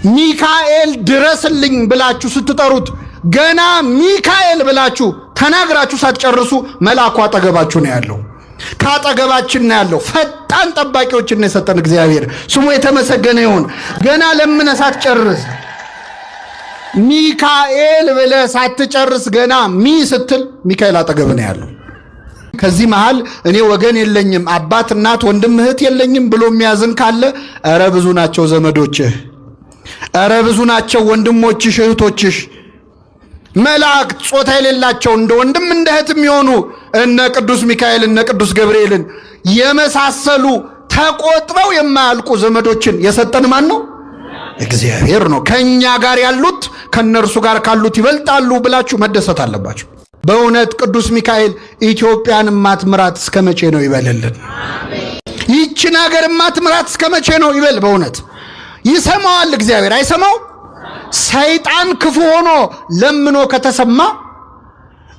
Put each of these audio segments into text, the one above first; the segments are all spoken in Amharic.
ሚካኤል ድረስልኝ ብላችሁ ስትጠሩት ገና ሚካኤል ብላችሁ ተናግራችሁ ሳትጨርሱ መልአኩ አጠገባችሁ ነው ያለው። ካጠገባችን ነው ያለው። ፈጣን ጠባቂዎችን የሰጠን እግዚአብሔር ስሙ የተመሰገነ ይሁን። ገና ለምን ሳትጨርስ ሚካኤል ብለህ ሳትጨርስ ገና ሚ ስትል ሚካኤል አጠገብ ነው ያለው። ከዚህ መሃል እኔ ወገን የለኝም አባት እናት ወንድም እህት የለኝም ብሎ የሚያዝን ካለ ኧረ ብዙ ናቸው ዘመዶችህ፣ ኧረ ብዙ ናቸው ወንድሞችሽ እህቶችሽ። መላእክት ጾታ የሌላቸው እንደ ወንድም እንደ እህት የሚሆኑ እነ ቅዱስ ሚካኤል እነ ቅዱስ ገብርኤልን የመሳሰሉ ተቆጥረው የማያልቁ ዘመዶችን የሰጠን ማን ነው? እግዚአብሔር ነው። ከኛ ጋር ያሉት ከነርሱ ጋር ካሉት ይበልጣሉ ብላችሁ መደሰት አለባችሁ። በእውነት ቅዱስ ሚካኤል ኢትዮጵያን ማትምራት እስከመቼ ነው ይበልልን። ይህችን ሀገር ማትምራት እስከመቼ ነው ይበል። በእውነት ይሰማዋል እግዚአብሔር አይሰማው? ሰይጣን ክፉ ሆኖ ለምኖ ከተሰማ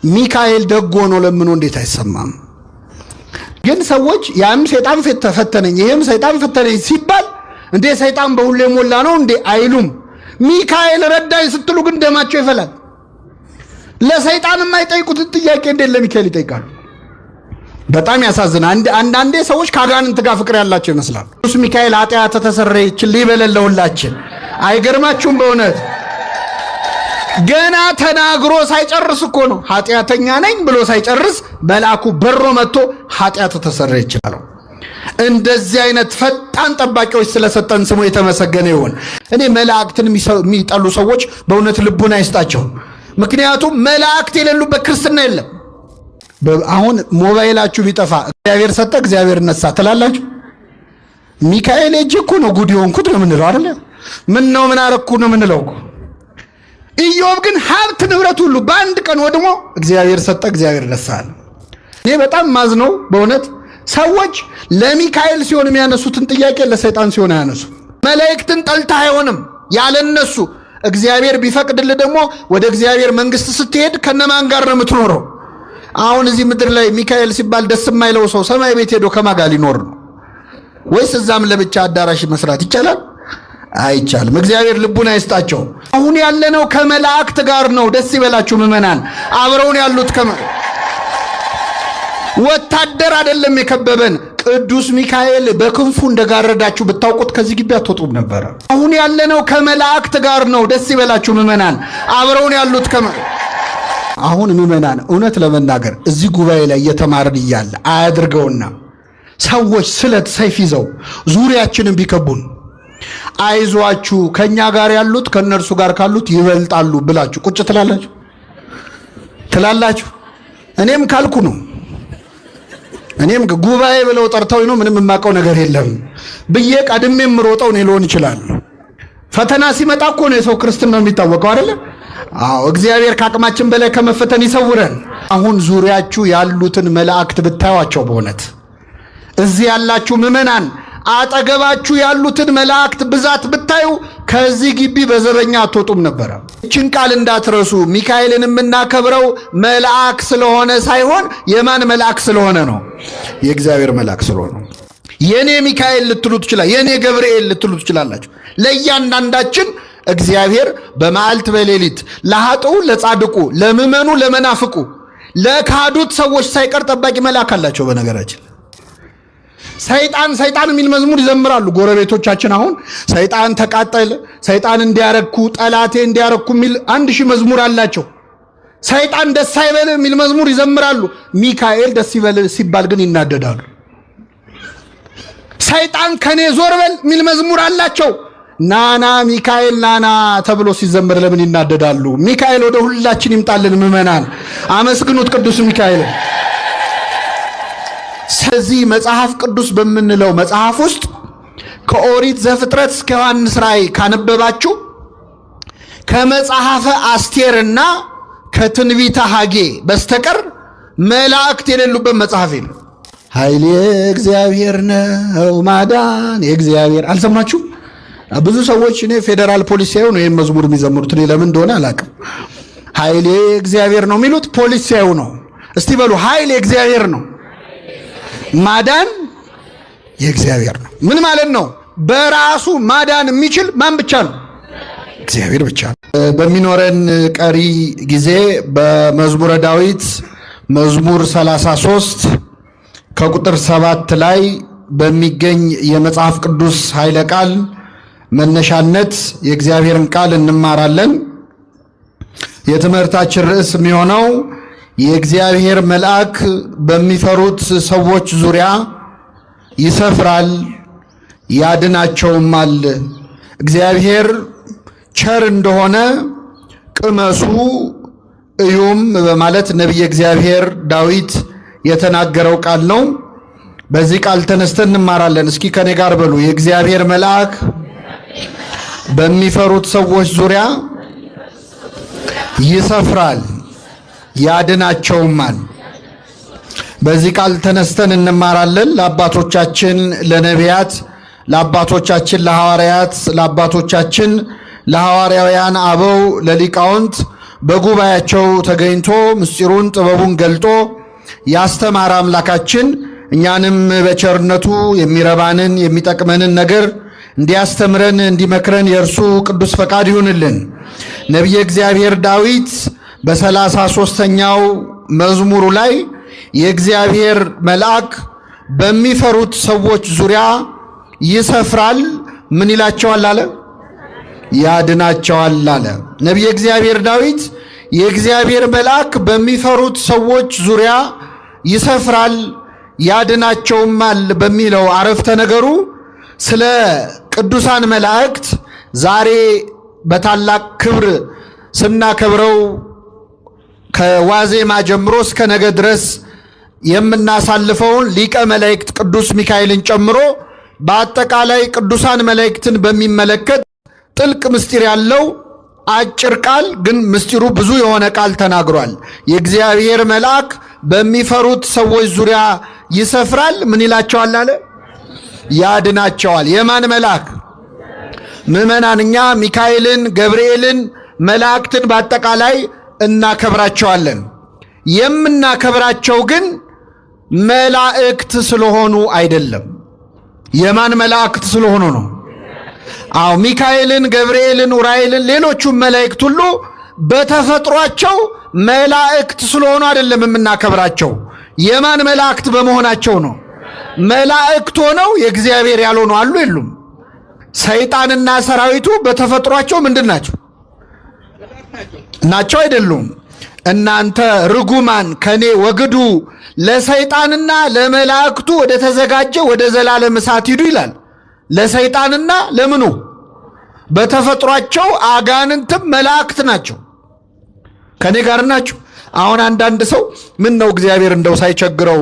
ሚካኤል ደግ ሆኖ ለምኖ እንዴት አይሰማም? ግን ሰዎች ያም ሰይጣን ፈተነኝ ይሄም ሰይጣን ፈተነኝ ሲባል እንዴ ሰይጣን በሁሉ የሞላ ነው እንዴ አይሉም። ሚካኤል ረዳኝ ስትሉ ግን ደማቸው ይፈላል። ለሰይጣን የማይጠይቁት ጥያቄ እንዴ ለሚካኤል ይጠይቃሉ? በጣም ያሳዝናል። አንዳንዴ ሰዎች ከአጋንንት ጋር ፍቅር ያላቸው ይመስላል። ቅዱስ ሚካኤል ኃጢአት ተሰረየችልኝ በለለውላችን። አይገርማችሁም? በእውነት ገና ተናግሮ ሳይጨርስ እኮ ነው ኃጢአተኛ ነኝ ብሎ ሳይጨርስ መልአኩ በሮ መጥቶ ኃጢአት ተሰረየችላል። እንደዚህ አይነት ፈጣን ጠባቂዎች ስለሰጠን ስሙ የተመሰገነ ይሁን። እኔ መላእክትን የሚጠሉ ሰዎች በእውነት ልቡና አይስጣቸው። ምክንያቱም መላእክት የሌሉበት ክርስትና የለም። አሁን ሞባይላችሁ ቢጠፋ እግዚአብሔር ሰጠ እግዚአብሔር ነሳ ትላላችሁ? ሚካኤል እጅ እኮ ነው ጉድ የሆንኩት ነው የምንለው አይደለ? ምን ነው ምን አረኩ ነው የምንለው እኮ። ኢዮብ ግን ሀብት ንብረት ሁሉ በአንድ ቀን ወድሞ እግዚአብሔር ሰጠ እግዚአብሔር ነሳ። እኔ በጣም ማዝነው በእውነት ሰዎች ለሚካኤል ሲሆን የሚያነሱትን ጥያቄ ለሰይጣን ሲሆን ያነሱ። መላእክትን ጠልታ አይሆንም ያለነሱ። እግዚአብሔር ቢፈቅድልህ ደግሞ ወደ እግዚአብሔር መንግስት ስትሄድ ከነማን ጋር ነው የምትኖረው? አሁን እዚህ ምድር ላይ ሚካኤል ሲባል ደስ የማይለው ሰው ሰማይ ቤት ሄዶ ከማን ጋር ሊኖር ነው? ወይስ እዛም ለብቻ አዳራሽ መስራት ይቻላል? አይቻልም። እግዚአብሔር ልቡን አይስጣቸው። አሁን ያለነው ከመላእክት ጋር ነው። ደስ ይበላችሁ ምእመናን። አብረውን ያሉት ወታደር አይደለም የከበበን። ቅዱስ ሚካኤል በክንፉ እንደጋረዳችሁ ብታውቁት ከዚህ ግቢ አትወጡም ነበር። አሁን ያለነው ከመላእክት ጋር ነው። ደስ ይበላችሁ ምእመናን። አብረውን ያሉት አሁን ምእመናን እውነት ለመናገር እዚህ ጉባኤ ላይ እየተማርን እያለ አያድርገውና ሰዎች ስለት ሰይፍ ይዘው ዙሪያችንን ቢከቡን አይዟችሁ ከኛ ጋር ያሉት ከነርሱ ጋር ካሉት ይበልጣሉ ብላችሁ ቁጭ ትላላችሁ? እኔም ካልኩ ነው። እኔም ጉባኤ ብለው ጠርተው ነው ምንም የማውቀው ነገር የለም ብዬ ቀድሜም ሮጠው ነው ሊሆን ይችላል። ፈተና ሲመጣ እኮ ነው የሰው ክርስትና የሚታወቀው አይደለ? አዎ እግዚአብሔር ከአቅማችን በላይ ከመፈተን ይሰውረን። አሁን ዙሪያችሁ ያሉትን መላእክት ብታዩአቸው በእውነት እዚህ ያላችሁ ምእመናን አጠገባችሁ ያሉትን መላእክት ብዛት ብታዩ ከዚህ ግቢ በዘበኛ አትወጡም ነበር። እቺን ቃል እንዳትረሱ። ሚካኤልን የምናከብረው መልአክ ስለሆነ ሳይሆን የማን መልአክ ስለሆነ ነው? የእግዚአብሔር መልአክ ስለሆነ። የኔ ሚካኤል ልትሉ ትችላላችሁ፣ የኔ ገብርኤል ልትሉ ትችላላችሁ። ለእያንዳንዳችን እግዚአብሔር በመዓልት በሌሊት ለኃጥኡ ለጻድቁ ለምእመኑ ለመናፍቁ ለካዱት ሰዎች ሳይቀር ጠባቂ መልአክ አላቸው። በነገራችን ሰይጣን የሚል መዝሙር ይዘምራሉ ጎረቤቶቻችን። አሁን ሰይጣን ተቃጠለ፣ ሰይጣን እንዲያረኩ፣ ጠላቴ እንዲያረኩ የሚል 1000 መዝሙር አላቸው። ሰይጣን ደስ አይበል የሚል መዝሙር ይዘምራሉ። ሚካኤል ደስ ይበል ሲባል ግን ይናደዳሉ። ሰይጣን ከኔ ዞር በል የሚል መዝሙር አላቸው። ናና ሚካኤል ናና ተብሎ ሲዘመር ለምን ይናደዳሉ? ሚካኤል ወደ ሁላችን ይምጣልን። ምእመናን አመስግኑት ቅዱስ ሚካኤል። ስለዚህ መጽሐፍ ቅዱስ በምንለው መጽሐፍ ውስጥ ከኦሪት ዘፍጥረት እስከ ዮሐንስ ራእይ ካነበባችሁ ከመጽሐፈ አስቴርና ከትንቢተ ሐጌ በስተቀር መላእክት የሌሉበት መጽሐፍ የለም። ኃይል የእግዚአብሔር ነው ማዳን የእግዚአብሔር። አልሰማችሁ? ብዙ ሰዎች እኔ ፌደራል ፖሊስ ሳይሆን ነው ይሄን መዝሙር የሚዘምሩት። እኔ ለምን እንደሆነ አላውቅም። ኃይል የእግዚአብሔር ነው የሚሉት ፖሊስ ሳይሆን ነው። እስቲ በሉ ኃይል የእግዚአብሔር ነው፣ ማዳን የእግዚአብሔር ነው። ምን ማለት ነው? በራሱ ማዳን የሚችል ማን ብቻ ነው? እግዚአብሔር ብቻ ነው። በሚኖረን ቀሪ ጊዜ በመዝሙረ ዳዊት መዝሙር 33 ከቁጥር 7 ላይ በሚገኝ የመጽሐፍ ቅዱስ ኃይለ ቃል መነሻነት የእግዚአብሔርን ቃል እንማራለን። የትምህርታችን ርዕስ የሚሆነው የእግዚአብሔር መልአክ በሚፈሩት ሰዎች ዙሪያ ይሰፍራል ያድናቸውማል። እግዚአብሔር ቸር እንደሆነ ቅመሱ እዩም በማለት ነቢየ እግዚአብሔር ዳዊት የተናገረው ቃል ነው። በዚህ ቃል ተነስተን እንማራለን። እስኪ ከኔ ጋር በሉ። የእግዚአብሔር መልአክ በሚፈሩት ሰዎች ዙሪያ ይሰፍራል ያድናቸውማል። በዚህ ቃል ተነስተን እንማራለን። ለአባቶቻችን ለነቢያት፣ ለአባቶቻችን ለሐዋርያት፣ ለአባቶቻችን ለሐዋርያውያን አበው፣ ለሊቃውንት በጉባኤያቸው ተገኝቶ ምስጢሩን ጥበቡን ገልጦ ያስተማረ አምላካችን እኛንም በቸርነቱ የሚረባንን የሚጠቅመንን ነገር እንዲያስተምረን እንዲመክረን የእርሱ ቅዱስ ፈቃድ ይሁንልን። ነቢየ እግዚአብሔር ዳዊት በ33ኛው መዝሙሩ ላይ የእግዚአብሔር መልአክ በሚፈሩት ሰዎች ዙሪያ ይሰፍራል፣ ምን ይላቸዋል አለ? ያድናቸዋል አለ። ነቢየ እግዚአብሔር ዳዊት የእግዚአብሔር መልአክ በሚፈሩት ሰዎች ዙሪያ ይሰፍራል ያድናቸውማል በሚለው አረፍተ ነገሩ ስለ ቅዱሳን መላእክት ዛሬ በታላቅ ክብር ስናከብረው ከዋዜማ ጀምሮ እስከ ነገ ድረስ የምናሳልፈውን ሊቀ መላእክት ቅዱስ ሚካኤልን ጨምሮ በአጠቃላይ ቅዱሳን መላእክትን በሚመለከት ጥልቅ ምስጢር ያለው አጭር ቃል ግን ምስጢሩ ብዙ የሆነ ቃል ተናግሯል። የእግዚአብሔር መልአክ በሚፈሩት ሰዎች ዙሪያ ይሰፍራል፣ ምን ይላቸዋል አለ? ያድናቸዋል። የማን መልአክ? ምዕመናን እኛ ሚካኤልን፣ ገብርኤልን፣ መላእክትን በአጠቃላይ እናከብራቸዋለን። የምናከብራቸው ግን መላእክት ስለሆኑ አይደለም። የማን መላእክት ስለሆኑ ነው? አዎ ሚካኤልን፣ ገብርኤልን፣ ኡራኤልን ሌሎቹም መላእክት ሁሉ በተፈጥሯቸው መላእክት ስለሆኑ አይደለም የምናከብራቸው። የማን መላእክት በመሆናቸው ነው። መላእክት ሆነው የእግዚአብሔር ያልሆኑ አሉ የሉም? ሰይጣንና ሰራዊቱ በተፈጥሯቸው ምንድን ናቸው? ናቸው አይደሉም? እናንተ ርጉማን ከኔ ወግዱ፣ ለሰይጣንና ለመላእክቱ ወደ ተዘጋጀ ወደ ዘላለም እሳት ሂዱ ይላል። ለሰይጣንና ለምኑ? በተፈጥሯቸው አጋንንትም መላእክት ናቸው። ከኔ ጋር ናቸው። አሁን አንዳንድ ሰው ምን ነው እግዚአብሔር እንደው ሳይቸግረው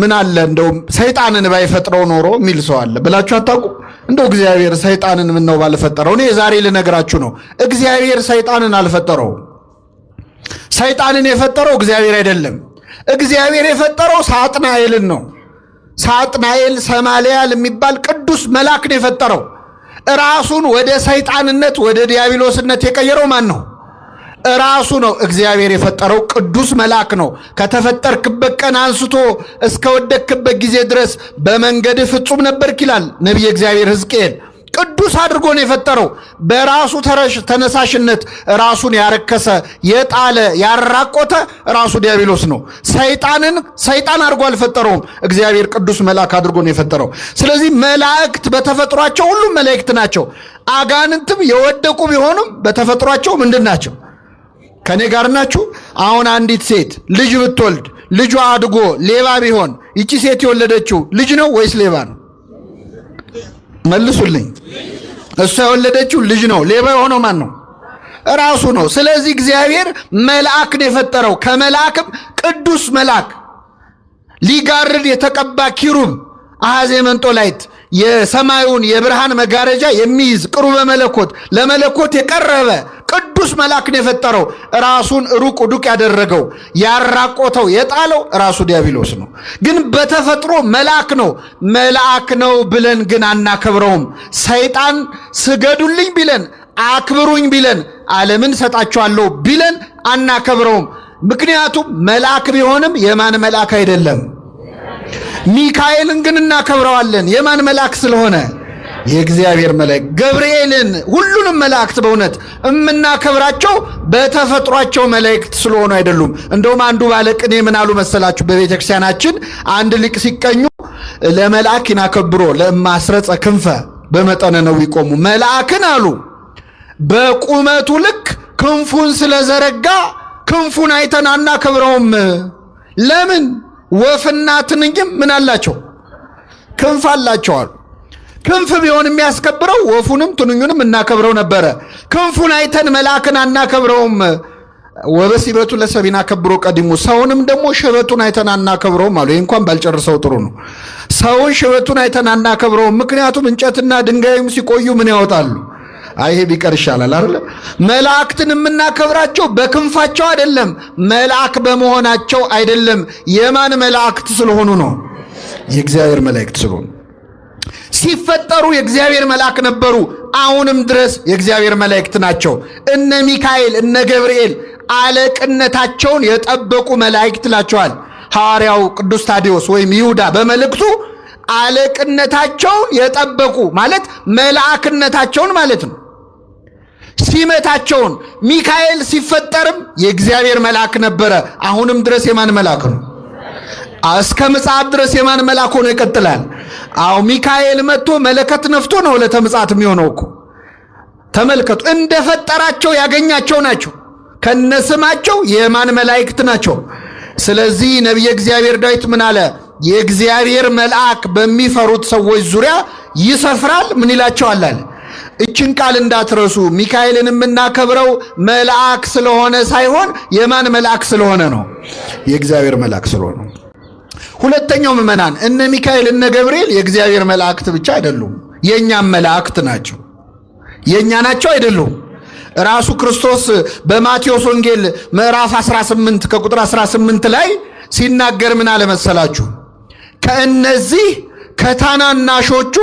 ምን አለ እንደው ሰይጣንን ባይፈጥረው ኖሮ የሚል ሰው አለ ብላችሁ አታውቁም? እንደው እግዚአብሔር ሰይጣንን ምን ነው ባልፈጠረው። እኔ ዛሬ ልነግራችሁ ነው፣ እግዚአብሔር ሰይጣንን አልፈጠረውም። ሰይጣንን የፈጠረው እግዚአብሔር አይደለም። እግዚአብሔር የፈጠረው ሳጥናኤልን ነው። ሳጥናኤል ሰማልያል የሚባል ቅዱስ መልአክ ነው የፈጠረው። ራሱን ወደ ሰይጣንነት ወደ ዲያብሎስነት የቀየረው ማን ነው? ራሱ ነው። እግዚአብሔር የፈጠረው ቅዱስ መልአክ ነው። ከተፈጠርክበት ቀን አንስቶ እስከ ወደቅክበት ጊዜ ድረስ በመንገድ ፍጹም ነበርክ ይላል ነቢየ እግዚአብሔር ሕዝቅኤል። ቅዱስ አድርጎ ነው የፈጠረው። በራሱ ተነሳሽነት ራሱን ያረከሰ የጣለ ያራቆተ ራሱ ዲያብሎስ ነው። ሰይጣን አድርጎ አልፈጠረውም። እግዚአብሔር ቅዱስ መልአክ አድርጎ ነው የፈጠረው። ስለዚህ መላእክት በተፈጥሯቸው ሁሉም መላእክት ናቸው። አጋንንትም የወደቁ ቢሆኑም በተፈጥሯቸው ምንድን ናቸው? ከኔ ጋር ናችሁ? አሁን አንዲት ሴት ልጅ ብትወልድ ልጇ አድጎ ሌባ ቢሆን ይቺ ሴት የወለደችው ልጅ ነው ወይስ ሌባ ነው? መልሱልኝ። እሷ የወለደችው ልጅ ነው። ሌባ የሆነው ማን ነው? ራሱ ነው። ስለዚህ እግዚአብሔር መልአክ ነው የፈጠረው። ከመልአክም ቅዱስ መልአክ ሊጋርድ የተቀባ ኪሩብ አሐዜ መንጦላይት የሰማዩን የብርሃን መጋረጃ የሚይዝ ቅሩበ መለኮት ለመለኮት የቀረበ ቅዱስ መልአክ ነው የፈጠረው። ራሱን ሩቅ ዱቅ ያደረገው ያራቆተው የጣለው ራሱ ዲያብሎስ ነው። ግን በተፈጥሮ መልአክ ነው። መልአክ ነው ብለን ግን አናከብረውም። ሰይጣን ስገዱልኝ ቢለን አክብሩኝ ቢለን ዓለምን ሰጣቸዋለሁ ቢለን አናከብረውም። ምክንያቱም መልአክ ቢሆንም የማን መልአክ አይደለም። ሚካኤልን ግን እናከብረዋለን። የማን መልአክ ስለሆነ? የእግዚአብሔር መላእክት ገብርኤልን ሁሉንም መላእክት በእውነት እምናከብራቸው በተፈጥሯቸው መላእክት ስለሆኑ አይደሉም። እንደውም አንዱ ባለቅኔ ምን አሉ መሰላችሁ? በቤተክርስቲያናችን አንድ ሊቅ ሲቀኙ ለመልአክ ይናከብሮ ለማስረጸ ክንፈ በመጠነ ነው ይቆሙ። መልአክን አሉ በቁመቱ ልክ ክንፉን ስለዘረጋ ክንፉን አይተን አናከብረውም። ለምን? ወፍና ትንኝም ምን አላቸው? ክንፍ አላቸው አሉ። ክንፍ ቢሆን የሚያስከብረው ወፉንም ትንኙንም እናከብረው ነበረ። ክንፉን አይተን መልአክን አናከብረውም። ወበሲበቱ ለሰቢና ከብሮ ቀዲሙ ሰውንም ደግሞ ሽበቱን አይተን አናከብረውም አሉ። ይህ እንኳን ባልጨርሰው ጥሩ ነው። ሰውን ሽበቱን አይተን አናከብረውም። ምክንያቱም እንጨትና ድንጋይም ሲቆዩ ምን ያወጣሉ? ይሄ ቢቀር ይሻላል አይደል? መላእክትን የምናከብራቸው በክንፋቸው አይደለም፣ መልአክ በመሆናቸው አይደለም። የማን መላእክት ስለሆኑ ነው? የእግዚአብሔር መላእክት ስለሆኑ። ሲፈጠሩ የእግዚአብሔር መልአክ ነበሩ፣ አሁንም ድረስ የእግዚአብሔር መላእክት ናቸው። እነ ሚካኤል እነ ገብርኤል አለቅነታቸውን የጠበቁ መላእክት ላቸዋል። ሐዋርያው ቅዱስ ታዲዮስ ወይም ይሁዳ በመልእክቱ አለቅነታቸውን የጠበቁ ማለት መልአክነታቸውን ማለት ነው። ሲመታቸውን ሚካኤል ሲፈጠርም የእግዚአብሔር መልአክ ነበረ፣ አሁንም ድረስ የማን መልአክ ነው? እስከ ምጽአት ድረስ የማን መልአክ ሆኖ ይቀጥላል? ሚካኤል መጥቶ መለከት ነፍቶ ነው ለተምጽአት የሚሆነው እኮ። ተመልከቱ፣ እንደፈጠራቸው ያገኛቸው ናቸው። ከነስማቸው የማን መላእክት ናቸው? ስለዚህ ነቢየ እግዚአብሔር ዳዊት ምን አለ? የእግዚአብሔር መልአክ በሚፈሩት ሰዎች ዙሪያ ይሰፍራል። ምን ይላቸዋል አለ። እችን ቃል እንዳትረሱ። ሚካኤልን የምናከብረው መልአክ ስለሆነ ሳይሆን የማን መልአክ ስለሆነ ነው? የእግዚአብሔር መልአክ ስለሆነ። ሁለተኛው ምዕመናን እነ ሚካኤል እነ ገብርኤል የእግዚአብሔር መላእክት ብቻ አይደሉም፣ የእኛም መላእክት ናቸው። የእኛ ናቸው አይደሉም? ራሱ ክርስቶስ በማቴዎስ ወንጌል ምዕራፍ 18 ከቁጥር 18 ላይ ሲናገር ምን አለ መሰላችሁ? ከእነዚህ ከታናናሾቹ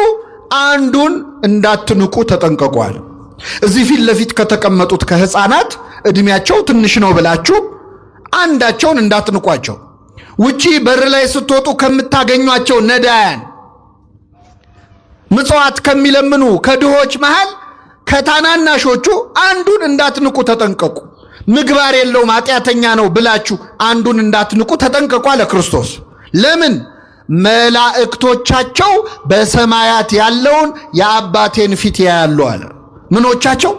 አንዱን እንዳትንቁ ተጠንቀቋል። እዚህ ፊት ለፊት ከተቀመጡት ከሕፃናት ዕድሜያቸው ትንሽ ነው ብላችሁ አንዳቸውን እንዳትንቋቸው። ውጪ በር ላይ ስትወጡ ከምታገኟቸው ነዳያን፣ ምጽዋት ከሚለምኑ ከድሆች መሃል ከታናናሾቹ አንዱን እንዳትንቁ ተጠንቀቁ። ምግባር የለውም ኃጢአተኛ ነው ብላችሁ አንዱን እንዳትንቁ ተጠንቀቁ አለ ክርስቶስ። ለምን? መላእክቶቻቸው በሰማያት ያለውን የአባቴን ፊት ያያሉ አለ። ምኖቻቸው?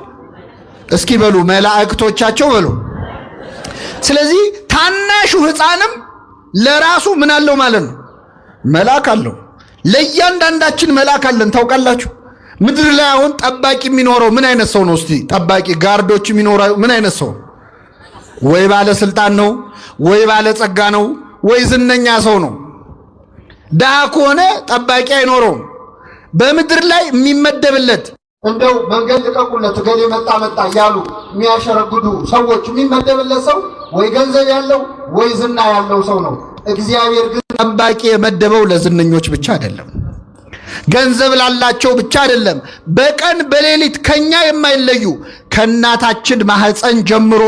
እስኪ በሉ መላእክቶቻቸው በሉ። ስለዚህ ታናሹ ሕፃንም ለራሱ ምን አለው ማለት ነው? መልአክ አለው። ለእያንዳንዳችን መልአክ አለን። ታውቃላችሁ? ምድር ላይ አሁን ጠባቂ የሚኖረው ምን አይነት ሰው ነው? እስቲ ጠባቂ ጋርዶች የሚኖረው ምን አይነት ሰው? ወይ ባለስልጣን ነው፣ ወይ ባለጸጋ ነው፣ ወይ ዝነኛ ሰው ነው። ድሃ ከሆነ ጠባቂ አይኖረውም። በምድር ላይ የሚመደብለት እንደው መንገድ ልቀቁለት ገሌ መጣ እያሉ የሚያሸረግዱ ሰዎች የሚመደብለት ሰው ወይ ገንዘብ ያለው ወይ ዝና ያለው ሰው ነው። እግዚአብሔር ግን ጠባቂ የመደበው ለዝነኞች ብቻ አይደለም፣ ገንዘብ ላላቸው ብቻ አይደለም። በቀን በሌሊት ከኛ የማይለዩ ከእናታችን ማህፀን ጀምሮ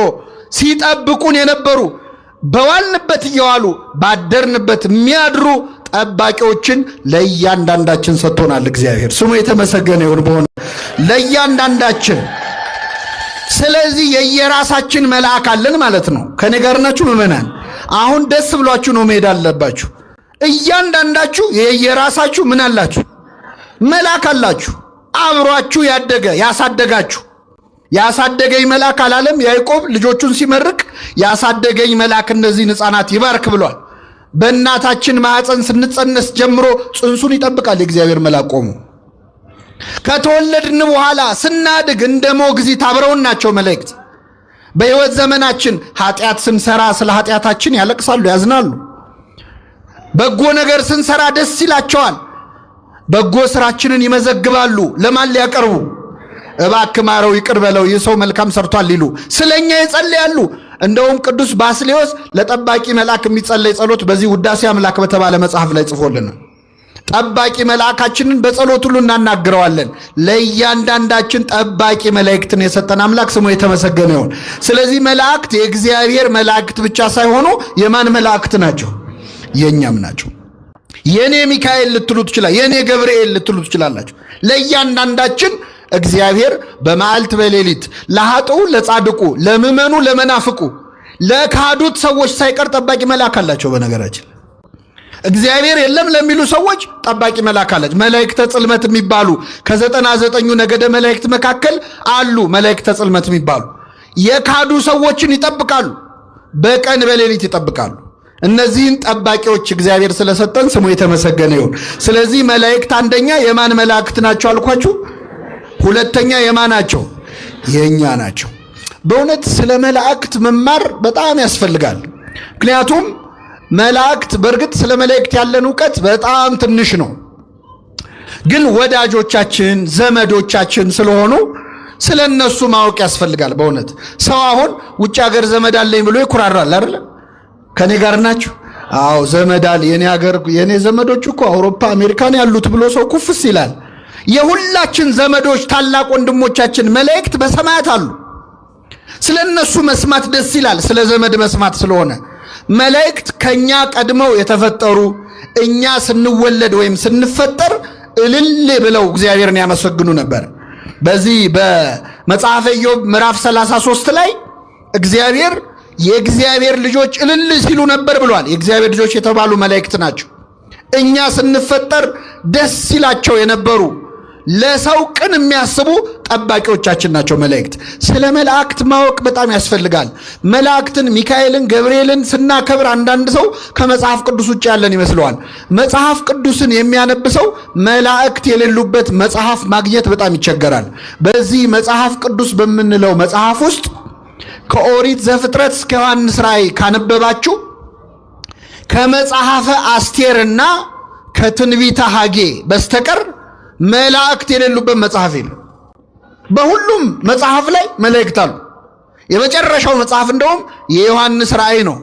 ሲጠብቁን የነበሩ በዋልንበት እየዋሉ ባደርንበት የሚያድሩ ጠባቂዎችን ለእያንዳንዳችን ሰጥቶናል። እግዚአብሔር ስሙ የተመሰገነ ይሁን። በሆነ ለእያንዳንዳችን ስለዚህ የየራሳችን መልአክ አለን ማለት ነው። ከኔ ጋር ናችሁ ምዕመናን? አሁን ደስ ብሏችሁ ነው መሄድ አለባችሁ። እያንዳንዳችሁ የየራሳችሁ ምን አላችሁ? መልአክ አላችሁ። አብሯችሁ ያደገ ያሳደጋችሁ። ያሳደገኝ መልአክ አላለም ያዕቆብ ልጆቹን ሲመርቅ? ያሳደገኝ መልአክ እነዚህን ሕፃናት ይባርክ ብሏል። በእናታችን ማህፀን ስንጸነስ ጀምሮ ጽንሱን ይጠብቃል የእግዚአብሔር መልአክ ቆሞ። ከተወለድን በኋላ ስናድግ እንደ ሞግዚት አብረውን ናቸው መላእክት። በሕይወት ዘመናችን ኃጢአት ስንሰራ ስለ ኃጢአታችን ያለቅሳሉ፣ ያዝናሉ። በጎ ነገር ስንሰራ ደስ ይላቸዋል። በጎ ስራችንን ይመዘግባሉ። ለማን ሊያቀርቡ? እባክህ ማረው ይቅር በለው ይህ ሰው መልካም ሰርቷል ሊሉ ስለኛ ይጸልያሉ። እንደውም ቅዱስ ባስልዮስ ለጠባቂ መልአክ የሚጸለይ ጸሎት በዚህ ውዳሴ አምላክ በተባለ መጽሐፍ ላይ ጽፎልናል። ጠባቂ መልአካችንን በጸሎት ሁሉ እናናግረዋለን። ለእያንዳንዳችን ጠባቂ መላእክትን የሰጠን አምላክ ስሙ የተመሰገነ ይሁን። ስለዚህ መላእክት የእግዚአብሔር መላእክት ብቻ ሳይሆኑ የማን መላእክት ናቸው? የኛም ናቸው። የኔ ሚካኤል ልትሉ ትችላላችሁ፣ የኔ ገብርኤል ልትሉ ትችላላችሁ። ለእያንዳንዳችን እግዚአብሔር በመዓልት በሌሊት ለኃጥኡ ለጻድቁ፣ ለምእመኑ ለመናፍቁ፣ ለካዱት ሰዎች ሳይቀር ጠባቂ መልአክ አላቸው። በነገራችን እግዚአብሔር የለም ለሚሉ ሰዎች ጠባቂ መልአክ አላቸው። መላእክተ ጽልመት የሚባሉ ከ99 ነገደ መላእክት መካከል አሉ። መላእክተ ጽልመት የሚባሉ የካዱ ሰዎችን ይጠብቃሉ፣ በቀን በሌሊት ይጠብቃሉ። እነዚህን ጠባቂዎች እግዚአብሔር ስለሰጠን ስሙ የተመሰገነ ይሁን። ስለዚህ መላእክት አንደኛ የማን መላእክት ናቸው አልኳችሁ? ሁለተኛ የማን ናቸው? የኛ ናቸው። በእውነት ስለ መላእክት መማር በጣም ያስፈልጋል። ምክንያቱም መላእክት በእርግጥ ስለ መላእክት ያለን ዕውቀት በጣም ትንሽ ነው። ግን ወዳጆቻችን ዘመዶቻችን ስለሆኑ ስለ እነሱ ማወቅ ያስፈልጋል። በእውነት ሰው አሁን ውጭ ሀገር ዘመድ አለኝ ብሎ ይኩራራል አይደል? ከኔ ጋር ናችሁ? አዎ ዘመድ አለ የኔ ሀገር የኔ ዘመዶች እኮ አውሮፓ አሜሪካን ያሉት ብሎ ሰው ኩፍስ ይላል። የሁላችን ዘመዶች ታላቅ ወንድሞቻችን መላእክት በሰማያት አሉ። ስለ እነሱ መስማት ደስ ይላል። ስለ ዘመድ መስማት ስለሆነ መላእክት ከኛ ቀድመው የተፈጠሩ እኛ ስንወለድ ወይም ስንፈጠር እልል ብለው እግዚአብሔርን ያመሰግኑ ነበር። በዚህ በመጽሐፈ ኢዮብ ምዕራፍ 33 ላይ እግዚአብሔር የእግዚአብሔር ልጆች እልል ሲሉ ነበር ብሏል። የእግዚአብሔር ልጆች የተባሉ መላእክት ናቸው። እኛ ስንፈጠር ደስ ሲላቸው የነበሩ ለሰው ቅን የሚያስቡ ጠባቂዎቻችን ናቸው መላእክት። ስለ መላእክት ማወቅ በጣም ያስፈልጋል። መላእክትን ሚካኤልን ገብርኤልን ስናከብር አንዳንድ ሰው ከመጽሐፍ ቅዱስ ውጭ ያለን ይመስለዋል። መጽሐፍ ቅዱስን የሚያነብ ሰው መላእክት የሌሉበት መጽሐፍ ማግኘት በጣም ይቸገራል። በዚህ መጽሐፍ ቅዱስ በምንለው መጽሐፍ ውስጥ ከኦሪት ዘፍጥረት እስከ ዮሐንስ ራእይ ካነበባችሁ ከመጽሐፈ አስቴርና ከትንቢተ ሐጌ በስተቀር መላእክት የሌሉበት መጽሐፍ የለም። በሁሉም መጽሐፍ ላይ መላእክት አሉ። የመጨረሻው መጽሐፍ እንደውም የዮሐንስ ራእይ ነው።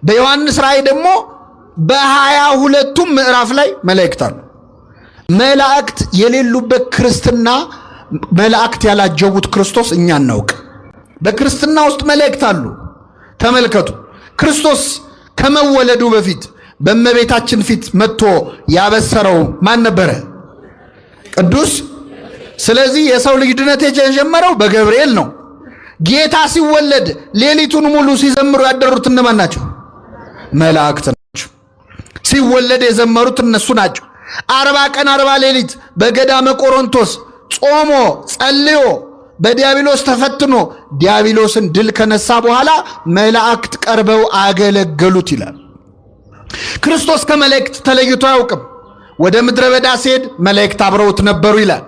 በዮሐንስ ራእይ ደግሞ በ22ቱም ምዕራፍ ላይ መላእክት አሉ። መላእክት የሌሉበት ክርስትና፣ መላእክት ያላጀቡት ክርስቶስ እኛ እናውቅ። በክርስትና ውስጥ መላእክት አሉ። ተመልከቱ፣ ክርስቶስ ከመወለዱ በፊት በእመቤታችን ፊት መጥቶ ያበሰረው ማን ነበረ? ቅዱስ። ስለዚህ የሰው ልጅ ድነት የጀመረው በገብርኤል ነው። ጌታ ሲወለድ ሌሊቱን ሙሉ ሲዘምሩ ያደሩት እነማን ናቸው? መላእክት ናቸው። ሲወለድ የዘመሩት እነሱ ናቸው። 40 ቀን 40 ሌሊት በገዳመ ቆሮንቶስ ጾሞ ጸልዮ በዲያብሎስ ተፈትኖ ዲያብሎስን ድል ከነሳ በኋላ መላእክት ቀርበው አገለገሉት ይላል። ክርስቶስ ከመላእክት ተለይቶ አያውቅም። ወደ ምድረ በዳ ሲሄድ መላእክት አብረውት ነበሩ ይላል።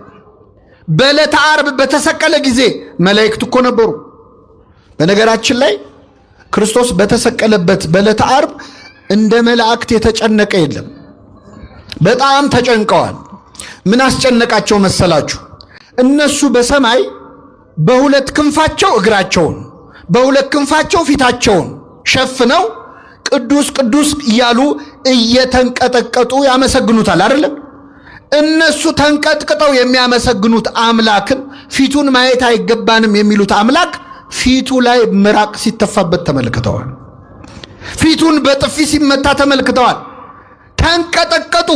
በዕለተ ዓርብ በተሰቀለ ጊዜ መላእክት እኮ ነበሩ። በነገራችን ላይ ክርስቶስ በተሰቀለበት በዕለተ ዓርብ እንደ መላእክት የተጨነቀ የለም። በጣም ተጨንቀዋል። ምን አስጨነቃቸው መሰላችሁ? እነሱ በሰማይ በሁለት ክንፋቸው እግራቸውን በሁለት ክንፋቸው ፊታቸውን ሸፍነው ቅዱስ ቅዱስ እያሉ እየተንቀጠቀጡ ያመሰግኑታል አይደለም? እነሱ ተንቀጥቅጠው የሚያመሰግኑት አምላክን ፊቱን ማየት አይገባንም የሚሉት አምላክ ፊቱ ላይ ምራቅ ሲተፋበት ተመልክተዋል። ፊቱን በጥፊ ሲመታ ተመልክተዋል። ተንቀጠቀጡ።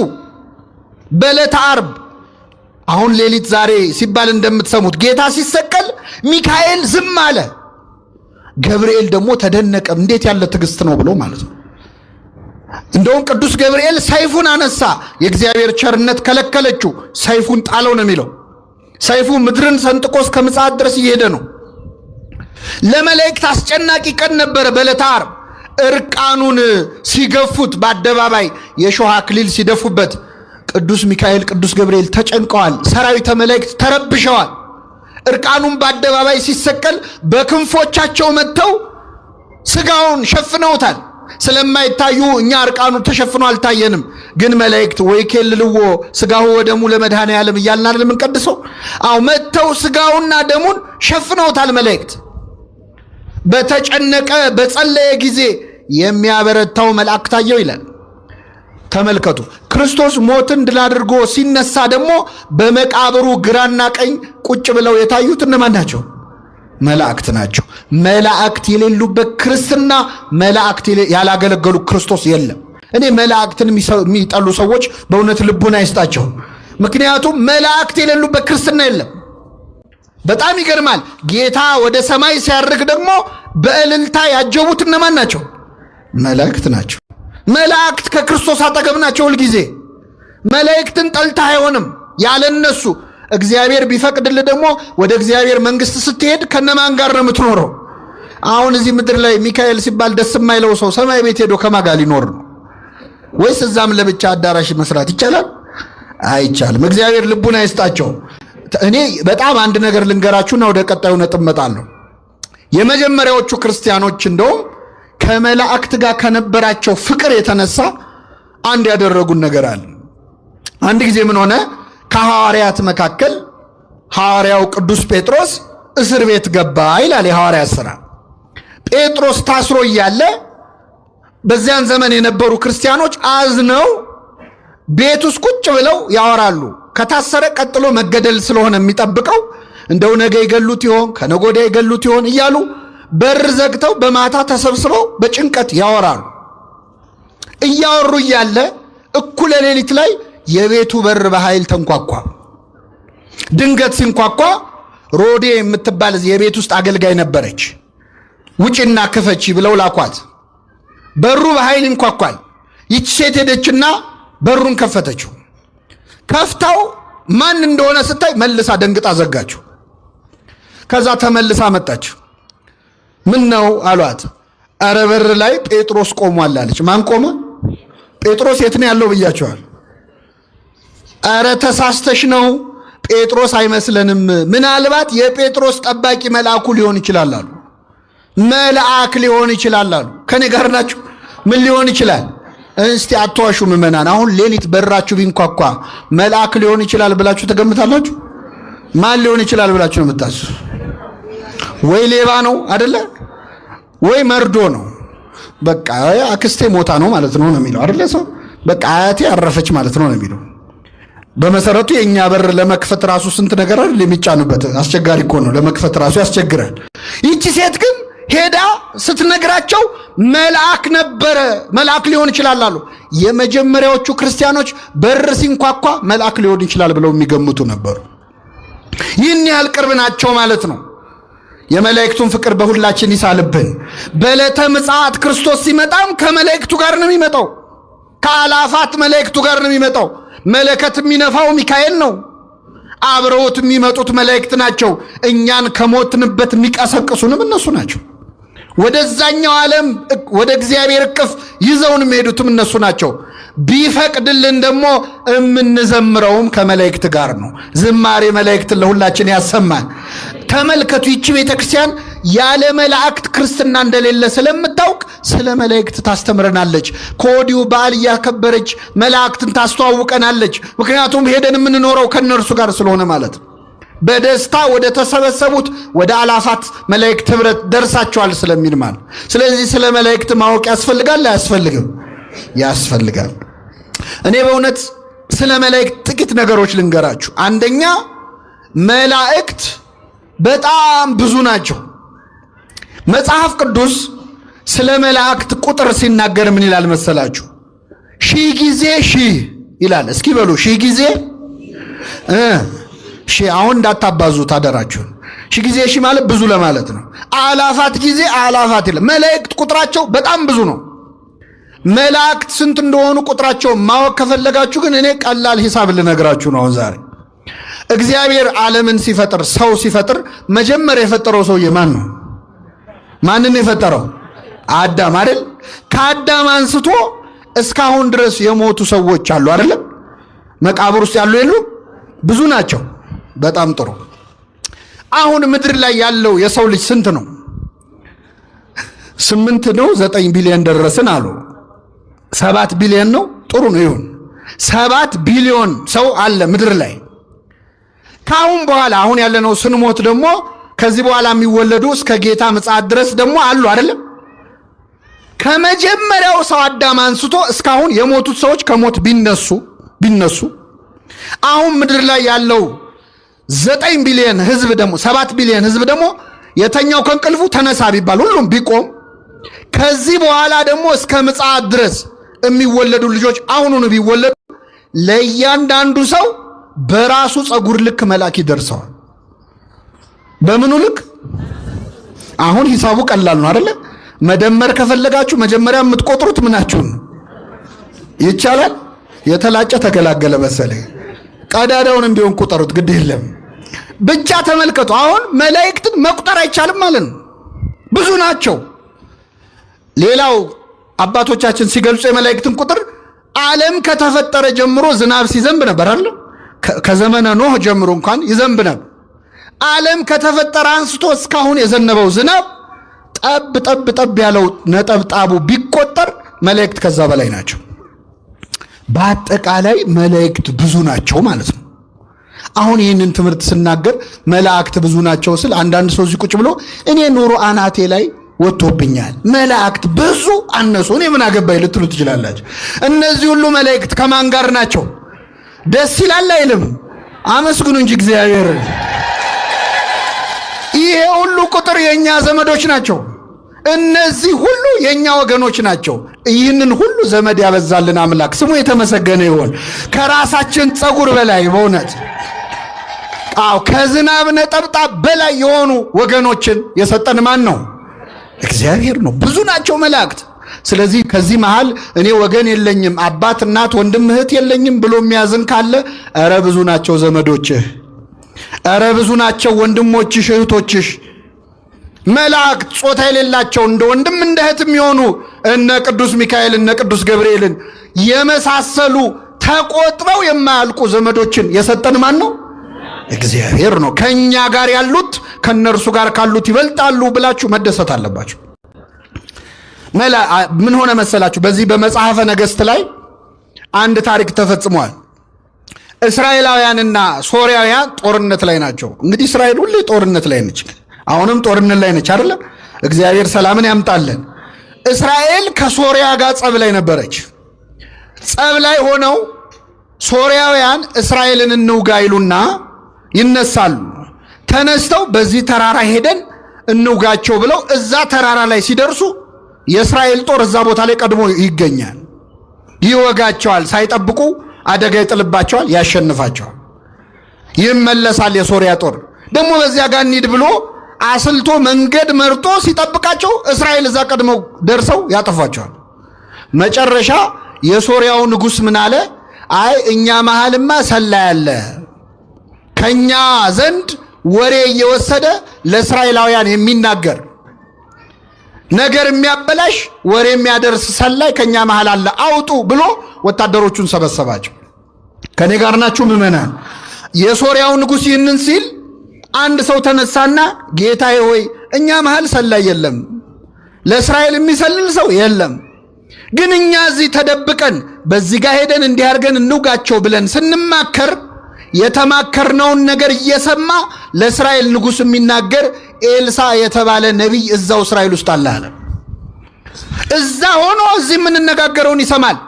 በዕለተ ዓርብ አሁን ሌሊት ዛሬ ሲባል እንደምትሰሙት ጌታ ሲሰቀል ሚካኤል ዝም አለ። ገብርኤል ደግሞ ተደነቀ። እንዴት ያለ ትዕግስት ነው ብሎ ማለት ነው። እንደውም ቅዱስ ገብርኤል ሰይፉን አነሳ። የእግዚአብሔር ቸርነት ከለከለችው። ሰይፉን ጣለው ነው የሚለው። ሰይፉ ምድርን ሰንጥቆ እስከ ምጽአት ድረስ እየሄደ ነው። ለመላእክት አስጨናቂ ቀን ነበረ። በዕለተ ዓርብ እርቃኑን ሲገፉት፣ በአደባባይ የሾህ አክሊል ሲደፉበት ቅዱስ ሚካኤል ቅዱስ ገብርኤል ተጨንቀዋል። ሰራዊተ መላእክት ተረብሸዋል። እርቃኑን በአደባባይ ሲሰቀል በክንፎቻቸው መጥተው ስጋውን ሸፍነውታል። ስለማይታዩ እኛ እርቃኑ ተሸፍኖ አልታየንም። ግን መላእክት ወይ ከልልዎ ስጋው ወደሙ ለመድኃኔ ዓለም እያልን አይደል የምንቀድሰው? አዎ መጥተው ስጋውና ደሙን ሸፍነውታል። መላእክት በተጨነቀ በጸለየ ጊዜ የሚያበረታው መልአክ ታየው ይላል። ተመልከቱ፣ ክርስቶስ ሞትን ድል አድርጎ ሲነሳ ደግሞ በመቃብሩ ግራና ቀኝ ቁጭ ብለው የታዩት እነማን ናቸው? መላእክት ናቸው። መላእክት የሌሉበት ክርስትና፣ መላእክት ያላገለገሉ ክርስቶስ የለም። እኔ መላእክትን የሚጠሉ ሰዎች በእውነት ልቡና አይስጣቸው። ምክንያቱም መላእክት የሌሉበት ክርስትና የለም። በጣም ይገርማል። ጌታ ወደ ሰማይ ሲያርግ ደግሞ በእልልታ ያጀቡት እነማን ናቸው? መላእክት ናቸው። መላእክት ከክርስቶስ አጠገብ ናቸው ሁልጊዜ። መላእክትን ጠልታ አይሆንም ያለነሱ። እግዚአብሔር ቢፈቅድልህ ደግሞ ወደ እግዚአብሔር መንግስት ስትሄድ ከነማን ጋር ነው የምትኖረው? አሁን እዚህ ምድር ላይ ሚካኤል ሲባል ደስ የማይለው ሰው ሰማይ ቤት ሄዶ ከማን ጋር ሊኖር ነው? ወይስ እዛም ለብቻ አዳራሽ መስራት ይቻላል? አይቻልም። እግዚአብሔር ልቡን አይስጣቸው። እኔ በጣም አንድ ነገር ልንገራችሁና ወደ ቀጣዩ ነጥብ እመጣለሁ። የመጀመሪያዎቹ ክርስቲያኖች እንደውም ከመላእክት ጋር ከነበራቸው ፍቅር የተነሳ አንድ ያደረጉን ነገር አለ። አንድ ጊዜ ምን ሆነ? ከሐዋርያት መካከል ሐዋርያው ቅዱስ ጴጥሮስ እስር ቤት ገባ ይላል የሐዋርያት ሥራ። ጴጥሮስ ታስሮ እያለ በዚያን ዘመን የነበሩ ክርስቲያኖች አዝነው ቤት ውስጥ ቁጭ ብለው ያወራሉ። ከታሰረ ቀጥሎ መገደል ስለሆነ የሚጠብቀው እንደው ነገ ይገሉት ይሆን ከነገ ወዲያ ይገሉት ይሆን እያሉ በር ዘግተው በማታ ተሰብስበው በጭንቀት ያወራሉ። እያወሩ እያለ እኩለ ሌሊት ላይ የቤቱ በር በኃይል ተንኳኳ። ድንገት ሲንኳኳ ሮዴ የምትባል የቤት ውስጥ አገልጋይ ነበረች። ውጭና ክፈቺ ብለው ላኳት። በሩ በኃይል ይንኳኳል። ይች ሴት ሄደችና በሩን ከፈተችው። ከፍታው ማን እንደሆነ ስታይ መልሳ ደንግጣ ዘጋችው። ከዛ ተመልሳ መጣች። ምን ነው አሏት። አረ በር ላይ ጴጥሮስ ቆሟል አለች። ማን ቆመ? ጴጥሮስ የት ነው ያለው ብያቸዋል። አረ ተሳስተሽ ነው፣ ጴጥሮስ አይመስለንም፣ ምናልባት የጴጥሮስ ጠባቂ መልአኩ ሊሆን ይችላል አሉ። መልአክ ሊሆን ይችላል አሉ። ከኔ ጋር ናችሁ? ምን ሊሆን ይችላል? እስቲ አትዋሹ ምእመናን። አሁን ሌሊት በራችሁ ቢንኳኳ መልአክ ሊሆን ይችላል ብላችሁ ተገምታላችሁ? ማን ሊሆን ይችላል ብላችሁ ነው የምታስቡ? ወይ ሌባ ነው አይደለ? ወይ መርዶ ነው። በቃ አክስቴ ሞታ ነው ማለት ነው የሚለው አይደለ? ሰው በቃ አያቴ አረፈች ማለት ነው የሚለው። በመሰረቱ የኛ በር ለመክፈት ራሱ ስንት ነገር አይደል የሚጫኑበት። አስቸጋሪ እኮ ነው ለመክፈት ራሱ ያስቸግራል። ይቺ ሴት ግን ሄዳ ስትነግራቸው መልአክ ነበረ፣ መልአክ ሊሆን ይችላል አሉ። የመጀመሪያዎቹ ክርስቲያኖች በር ሲንኳኳ መልአክ ሊሆን ይችላል ብለው የሚገምቱ ነበሩ። ይህን ያህል ቅርብ ናቸው ማለት ነው። የመላእክቱን ፍቅር በሁላችን ይሳልብን። በዕለተ ምጽአት ክርስቶስ ሲመጣም ከመላእክቱ ጋር ነው የሚመጣው። ከአላፋት መላእክቱ ጋር ነው የሚመጣው። መለከት የሚነፋው ሚካኤል ነው። አብረውት የሚመጡት መላእክት ናቸው። እኛን ከሞትንበት የሚቀሰቅሱንም እነሱ ናቸው። ወደዛኛው ዓለም ወደ እግዚአብሔር እቅፍ ይዘውን የሚሄዱትም እነሱ ናቸው። ቢፈቅድልን ደግሞ የምንዘምረውም ከመላእክት ጋር ነው። ዝማሬ መላእክትን ለሁላችን ያሰማን። ተመልከቱ፣ ይቺ ቤተክርስቲያን ያለ መላእክት ክርስትና እንደሌለ ስለምታውቅ ስለ መላእክት ታስተምረናለች። ከወዲሁ በዓል እያከበረች መላእክትን ታስተዋውቀናለች። ምክንያቱም ሄደን የምንኖረው ከነርሱ ጋር ስለሆነ ማለት ነው። በደስታ ወደ ተሰበሰቡት ወደ አላፋት መላእክት ህብረት ደርሳቸዋል ስለሚል ማለት። ስለዚህ ስለ መላእክት ማወቅ ያስፈልጋል አያስፈልግም? ያስፈልጋል። እኔ በእውነት ስለ መላእክት ጥቂት ነገሮች ልንገራችሁ። አንደኛ መላእክት በጣም ብዙ ናቸው። መጽሐፍ ቅዱስ ስለ መላእክት ቁጥር ሲናገር ምን ይላል መሰላችሁ? 1000 ጊዜ 1000 ይላል። እስኪ በሉ 1000 ጊዜ 1000። አሁን እንዳታባዙ ታደራችሁ። 1000 ጊዜ 1000 ማለት ብዙ ለማለት ነው። አላፋት ጊዜ አላፋት ይላል። መላእክት ቁጥራቸው በጣም ብዙ ነው። መላእክት ስንት እንደሆኑ ቁጥራቸው ማወቅ ከፈለጋችሁ ግን እኔ ቀላል ሂሳብ ልነግራችሁ ነው ዛሬ። እግዚአብሔር ዓለምን ሲፈጥር ሰው ሲፈጥር መጀመሪያ የፈጠረው ሰውዬ ማን ነው? ማንን የፈጠረው? አዳም አይደል? ከአዳም አንስቶ እስካሁን ድረስ የሞቱ ሰዎች አሉ አይደል? መቃብር ውስጥ ያሉ የሉ? ብዙ ናቸው። በጣም ጥሩ። አሁን ምድር ላይ ያለው የሰው ልጅ ስንት ነው? 8 ነው 9 ቢሊዮን ደረስን አሉ። 7 ቢሊዮን ነው። ጥሩ ነው ይሁን። 7 ቢሊዮን ሰው አለ ምድር ላይ። ካሁን በኋላ አሁን ያለነው ስንሞት ደግሞ ከዚህ በኋላ የሚወለዱ እስከ ጌታ ምጽአት ድረስ ደግሞ አሉ አይደለም? ከመጀመሪያው ሰው አዳም አንስቶ እስካሁን የሞቱት ሰዎች ከሞት ቢነሱ አሁን ምድር ላይ ያለው 9 ቢሊዮን ህዝብ ደግሞ 7 ቢሊዮን ህዝብ ደግሞ የተኛው ከእንቅልፉ ተነሳ ቢባል ሁሉም ቢቆም ከዚህ በኋላ ደግሞ እስከ ምጽአት ድረስ የሚወለዱ ልጆች አሁኑን ቢወለዱ ለእያንዳንዱ ሰው በራሱ ጸጉር ልክ መልአክ ይደርሰዋል። በምኑ ልክ? አሁን ሂሳቡ ቀላል ነው አይደለ? መደመር ከፈለጋችሁ መጀመሪያ የምትቆጥሩት ምናችሁን ይቻላል። የተላጨ ተገላገለ መሰለኝ። ቀዳዳውንም ቢሆን ቁጠሩት፣ ግድ የለም ብቻ ተመልከቱ። አሁን መላእክትን መቁጠር አይቻልም ማለት ነው፣ ብዙ ናቸው። ሌላው አባቶቻችን ሲገልጹ የመላእክትን ቁጥር ዓለም ከተፈጠረ ጀምሮ ዝናብ ሲዘንብ ነበር አይደል? ከዘመነ ኖህ ጀምሮ እንኳን ይዘንብ ነበር። ዓለም ከተፈጠረ አንስቶ እስካሁን የዘነበው ዝናብ ጠብ ጠብ ጠብ ያለው ነጠብጣቡ ቢቆጠር መላእክት ከዛ በላይ ናቸው። በአጠቃላይ መላእክት ብዙ ናቸው ማለት ነው። አሁን ይህንን ትምህርት ስናገር መላእክት ብዙ ናቸው ስል አንዳንድ ሰው እዚህ ቁጭ ብሎ እኔ ኑሮ አናቴ ላይ ወጥቶብኛል፣ መላእክት ብዙ አነሱ እኔ ምን አገባኝ ልትሉ ትችላላችሁ። እነዚህ ሁሉ መላእክት ከማን ጋር ናቸው? ደስ ይላል አይልም? አመስግኑ እንጂ እግዚአብሔር። ይሄ ሁሉ ቁጥር የኛ ዘመዶች ናቸው። እነዚህ ሁሉ የኛ ወገኖች ናቸው። ይህንን ሁሉ ዘመድ ያበዛልን አምላክ ስሙ የተመሰገነ ይሁን። ከራሳችን ጸጉር በላይ በእውነት ከዝናብ ነጠብጣብ በላይ የሆኑ ወገኖችን የሰጠን ማን ነው? እግዚአብሔር ነው። ብዙ ናቸው መላእክት። ስለዚህ ከዚህ መሃል እኔ ወገን የለኝም፣ አባት እናት ወንድም እህት የለኝም ብሎ የሚያዝን ካለ ኧረ ብዙ ናቸው ዘመዶችህ፣ ኧረ ብዙ ናቸው ወንድሞችሽ እህቶችሽ። መላእክት ጾታ የሌላቸው እንደ ወንድም እንደ እህት የሚሆኑ እነ ቅዱስ ሚካኤል እነ ቅዱስ ገብርኤልን የመሳሰሉ ተቆጥረው የማያልቁ ዘመዶችን የሰጠን ማን ነው? እግዚአብሔር ነው። ከኛ ጋር ያሉት ከነርሱ ጋር ካሉት ይበልጣሉ ብላችሁ መደሰት አለባችሁ። ምን ሆነ መሰላችሁ? በዚህ በመጽሐፈ ነገሥት ላይ አንድ ታሪክ ተፈጽሟል። እስራኤላውያንና ሶርያውያን ጦርነት ላይ ናቸው። እንግዲህ እስራኤል ሁሌ ጦርነት ላይ ነች፣ አሁንም ጦርነት ላይ ነች አይደለም? እግዚአብሔር ሰላምን ያምጣልን። እስራኤል ከሶርያ ጋር ጸብ ላይ ነበረች። ጸብ ላይ ሆነው ሶርያውያን እስራኤልን እንውጋ ይሉና ይነሳሉ። ተነስተው በዚህ ተራራ ሄደን እንውጋቸው ብለው እዛ ተራራ ላይ ሲደርሱ የእስራኤል ጦር እዛ ቦታ ላይ ቀድሞ ይገኛል፣ ይወጋቸዋል። ሳይጠብቁ አደጋ ይጥልባቸዋል፣ ያሸንፋቸዋል። ይመለሳል። የሶርያ ጦር ደግሞ በዚያ ጋር እንሂድ ብሎ አስልቶ መንገድ መርጦ ሲጠብቃቸው እስራኤል እዛ ቀድመው ደርሰው ያጠፏቸዋል። መጨረሻ የሶርያው ንጉሥ ምን አለ? አይ እኛ መሃልማ ሰላይ አለ፣ ከኛ ዘንድ ወሬ እየወሰደ ለእስራኤላውያን የሚናገር ነገር የሚያበላሽ ወሬ የሚያደርስ ሰላይ ከኛ መሃል አለ፣ አውጡ ብሎ ወታደሮቹን ሰበሰባቸው። ከኔ ጋር ናችሁ ምዕመናን? የሶርያው ንጉሥ ይህንን ሲል አንድ ሰው ተነሳና ጌታዬ ሆይ እኛ መሃል ሰላይ የለም፣ ለእስራኤል የሚሰልል ሰው የለም፣ ግን እኛ እዚህ ተደብቀን በዚህ ጋር ሄደን እንዲያርገን እንውጋቸው ብለን ስንማከር የተማከርነውን ነገር እየሰማ ለእስራኤል ንጉሥ የሚናገር ኤልሳ የተባለ ነቢይ እዛው እስራኤል ውስጥ አለ አለ። እዛ ሆኖ እዚህ የምንነጋገረውን ይሰማል።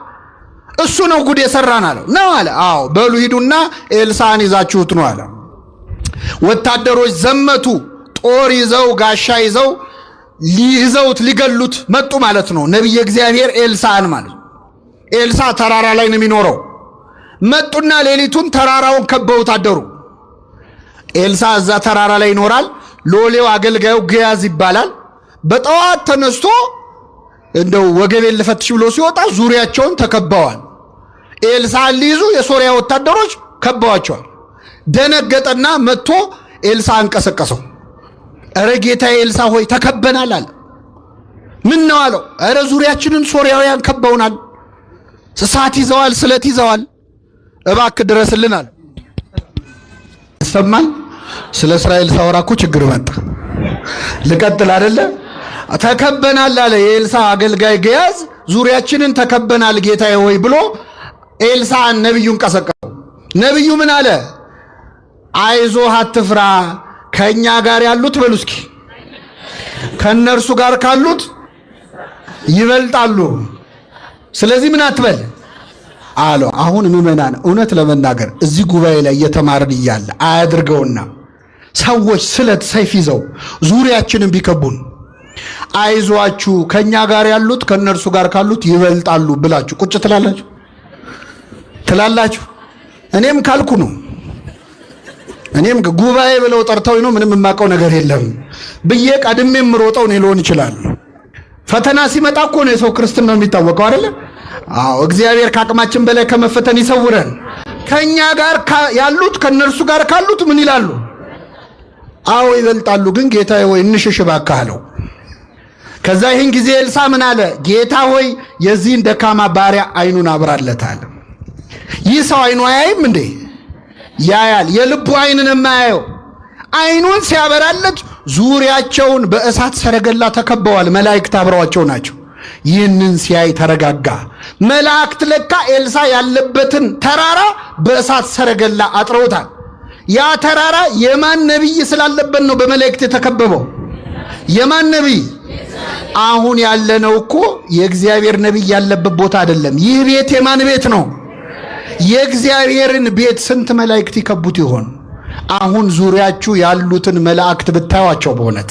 እሱ ነው ጉድ የሰራን አለው። ነው አለ። አዎ በሉ ሂዱና ኤልሳን ይዛችሁት ነው አለ። ወታደሮች ዘመቱ። ጦር ይዘው ጋሻ ይዘው ሊይዘውት ሊገሉት መጡ ማለት ነው። ነቢየ እግዚአብሔር ኤልሳን ማለት ኤልሳ ተራራ ላይ ነው የሚኖረው። መጡና ሌሊቱን ተራራውን ከበውት አደሩ። ኤልሳ እዛ ተራራ ላይ ይኖራል። ሎሌው አገልጋዩ ግያዝ ይባላል። በጠዋት ተነስቶ እንደው ወገቤን ልፈትሽ ብሎ ሲወጣ ዙሪያቸውን ተከበዋል። ኤልሳን ሊይዙ የሶርያ ወታደሮች ከበዋቸዋል። ደነገጠና መጥቶ ኤልሳ አንቀሰቀሰው። እረ ጌታዬ ኤልሳ ሆይ ተከበናል አለ። ምን ነው አለው። እረ ዙሪያችንን ሶርያውያን ከበውናል፣ እሳት ይዘዋል፣ ስለት ይዘዋል፣ እባክህ ድረስልን አለ። ይሰማል። ስለ እስራኤል ሳወራ እኮ ችግር መጣ። ልቀጥል አይደለ? ተከበናል አለ የኤልሳ አገልጋይ ግያዝ። ዙሪያችንን ተከበናል ጌታዬ ሆይ ብሎ ኤልሳን ነብዩን ቀሰቀሰው። ነብዩ ምን አለ? አይዞህ አትፍራ፣ ከኛ ጋር ያሉት በሉ እስኪ ከነርሱ ጋር ካሉት ይበልጣሉ። ስለዚህ ምን አትበል አለው። አሁን ምዕመናን እውነት ለመናገር እዚህ ጉባኤ ላይ እየተማርን እያለ አያድርገውና ሰዎች ስለት ሰይፍ ይዘው ዙሪያችንን ቢከቡን አይዟችሁ ከኛ ጋር ያሉት ከነርሱ ጋር ካሉት ይበልጣሉ ብላችሁ ቁጭ ትላላችሁ። እኔም ካልኩ ነው። እኔም ጉባኤ ብለው ጠርተውኝ ነው ምንም የማውቀው ነገር የለም ብዬ ቀድሜም ሮጠው ነው ሊሆን ይችላል። ፈተና ሲመጣ እኮ ነው የሰው ክርስትና ነው የሚታወቀው አይደል? አዎ እግዚአብሔር ከአቅማችን በላይ ከመፈተን ይሰውረን። ከኛ ጋር ያሉት ከነርሱ ጋር ካሉት ምን ይላሉ? አዎ ይበልጣሉ። ግን ጌታዬ ሆይ እንሽሽ እባክህ አለው። ከዛ ይህን ጊዜ ኤልሳ ምን አለ? ጌታ ሆይ የዚህን ደካማ ባሪያ አይኑን አብራለታል። ይህ ሰው አይኑ አያይም እንዴ? ያያል። የልቡ አይንን የማያየው አይኑን ሲያበራለት ዙሪያቸውን በእሳት ሰረገላ ተከበዋል። መላእክት አብረዋቸው ናቸው። ይህንን ሲያይ ተረጋጋ። መላእክት ለካ ኤልሳ ያለበትን ተራራ በእሳት ሰረገላ አጥረውታል። ያ ተራራ የማን ነቢይ ስላለበት ነው በመላእክት የተከበበው? የማን ነቢይ? አሁን ያለነው እኮ የእግዚአብሔር ነቢይ ያለበት ቦታ አይደለም። ይህ ቤት የማን ቤት ነው? የእግዚአብሔርን ቤት ስንት መላእክት ይከቡት ይሆን? አሁን ዙሪያችሁ ያሉትን መላእክት ብታዩአቸው፣ በእውነት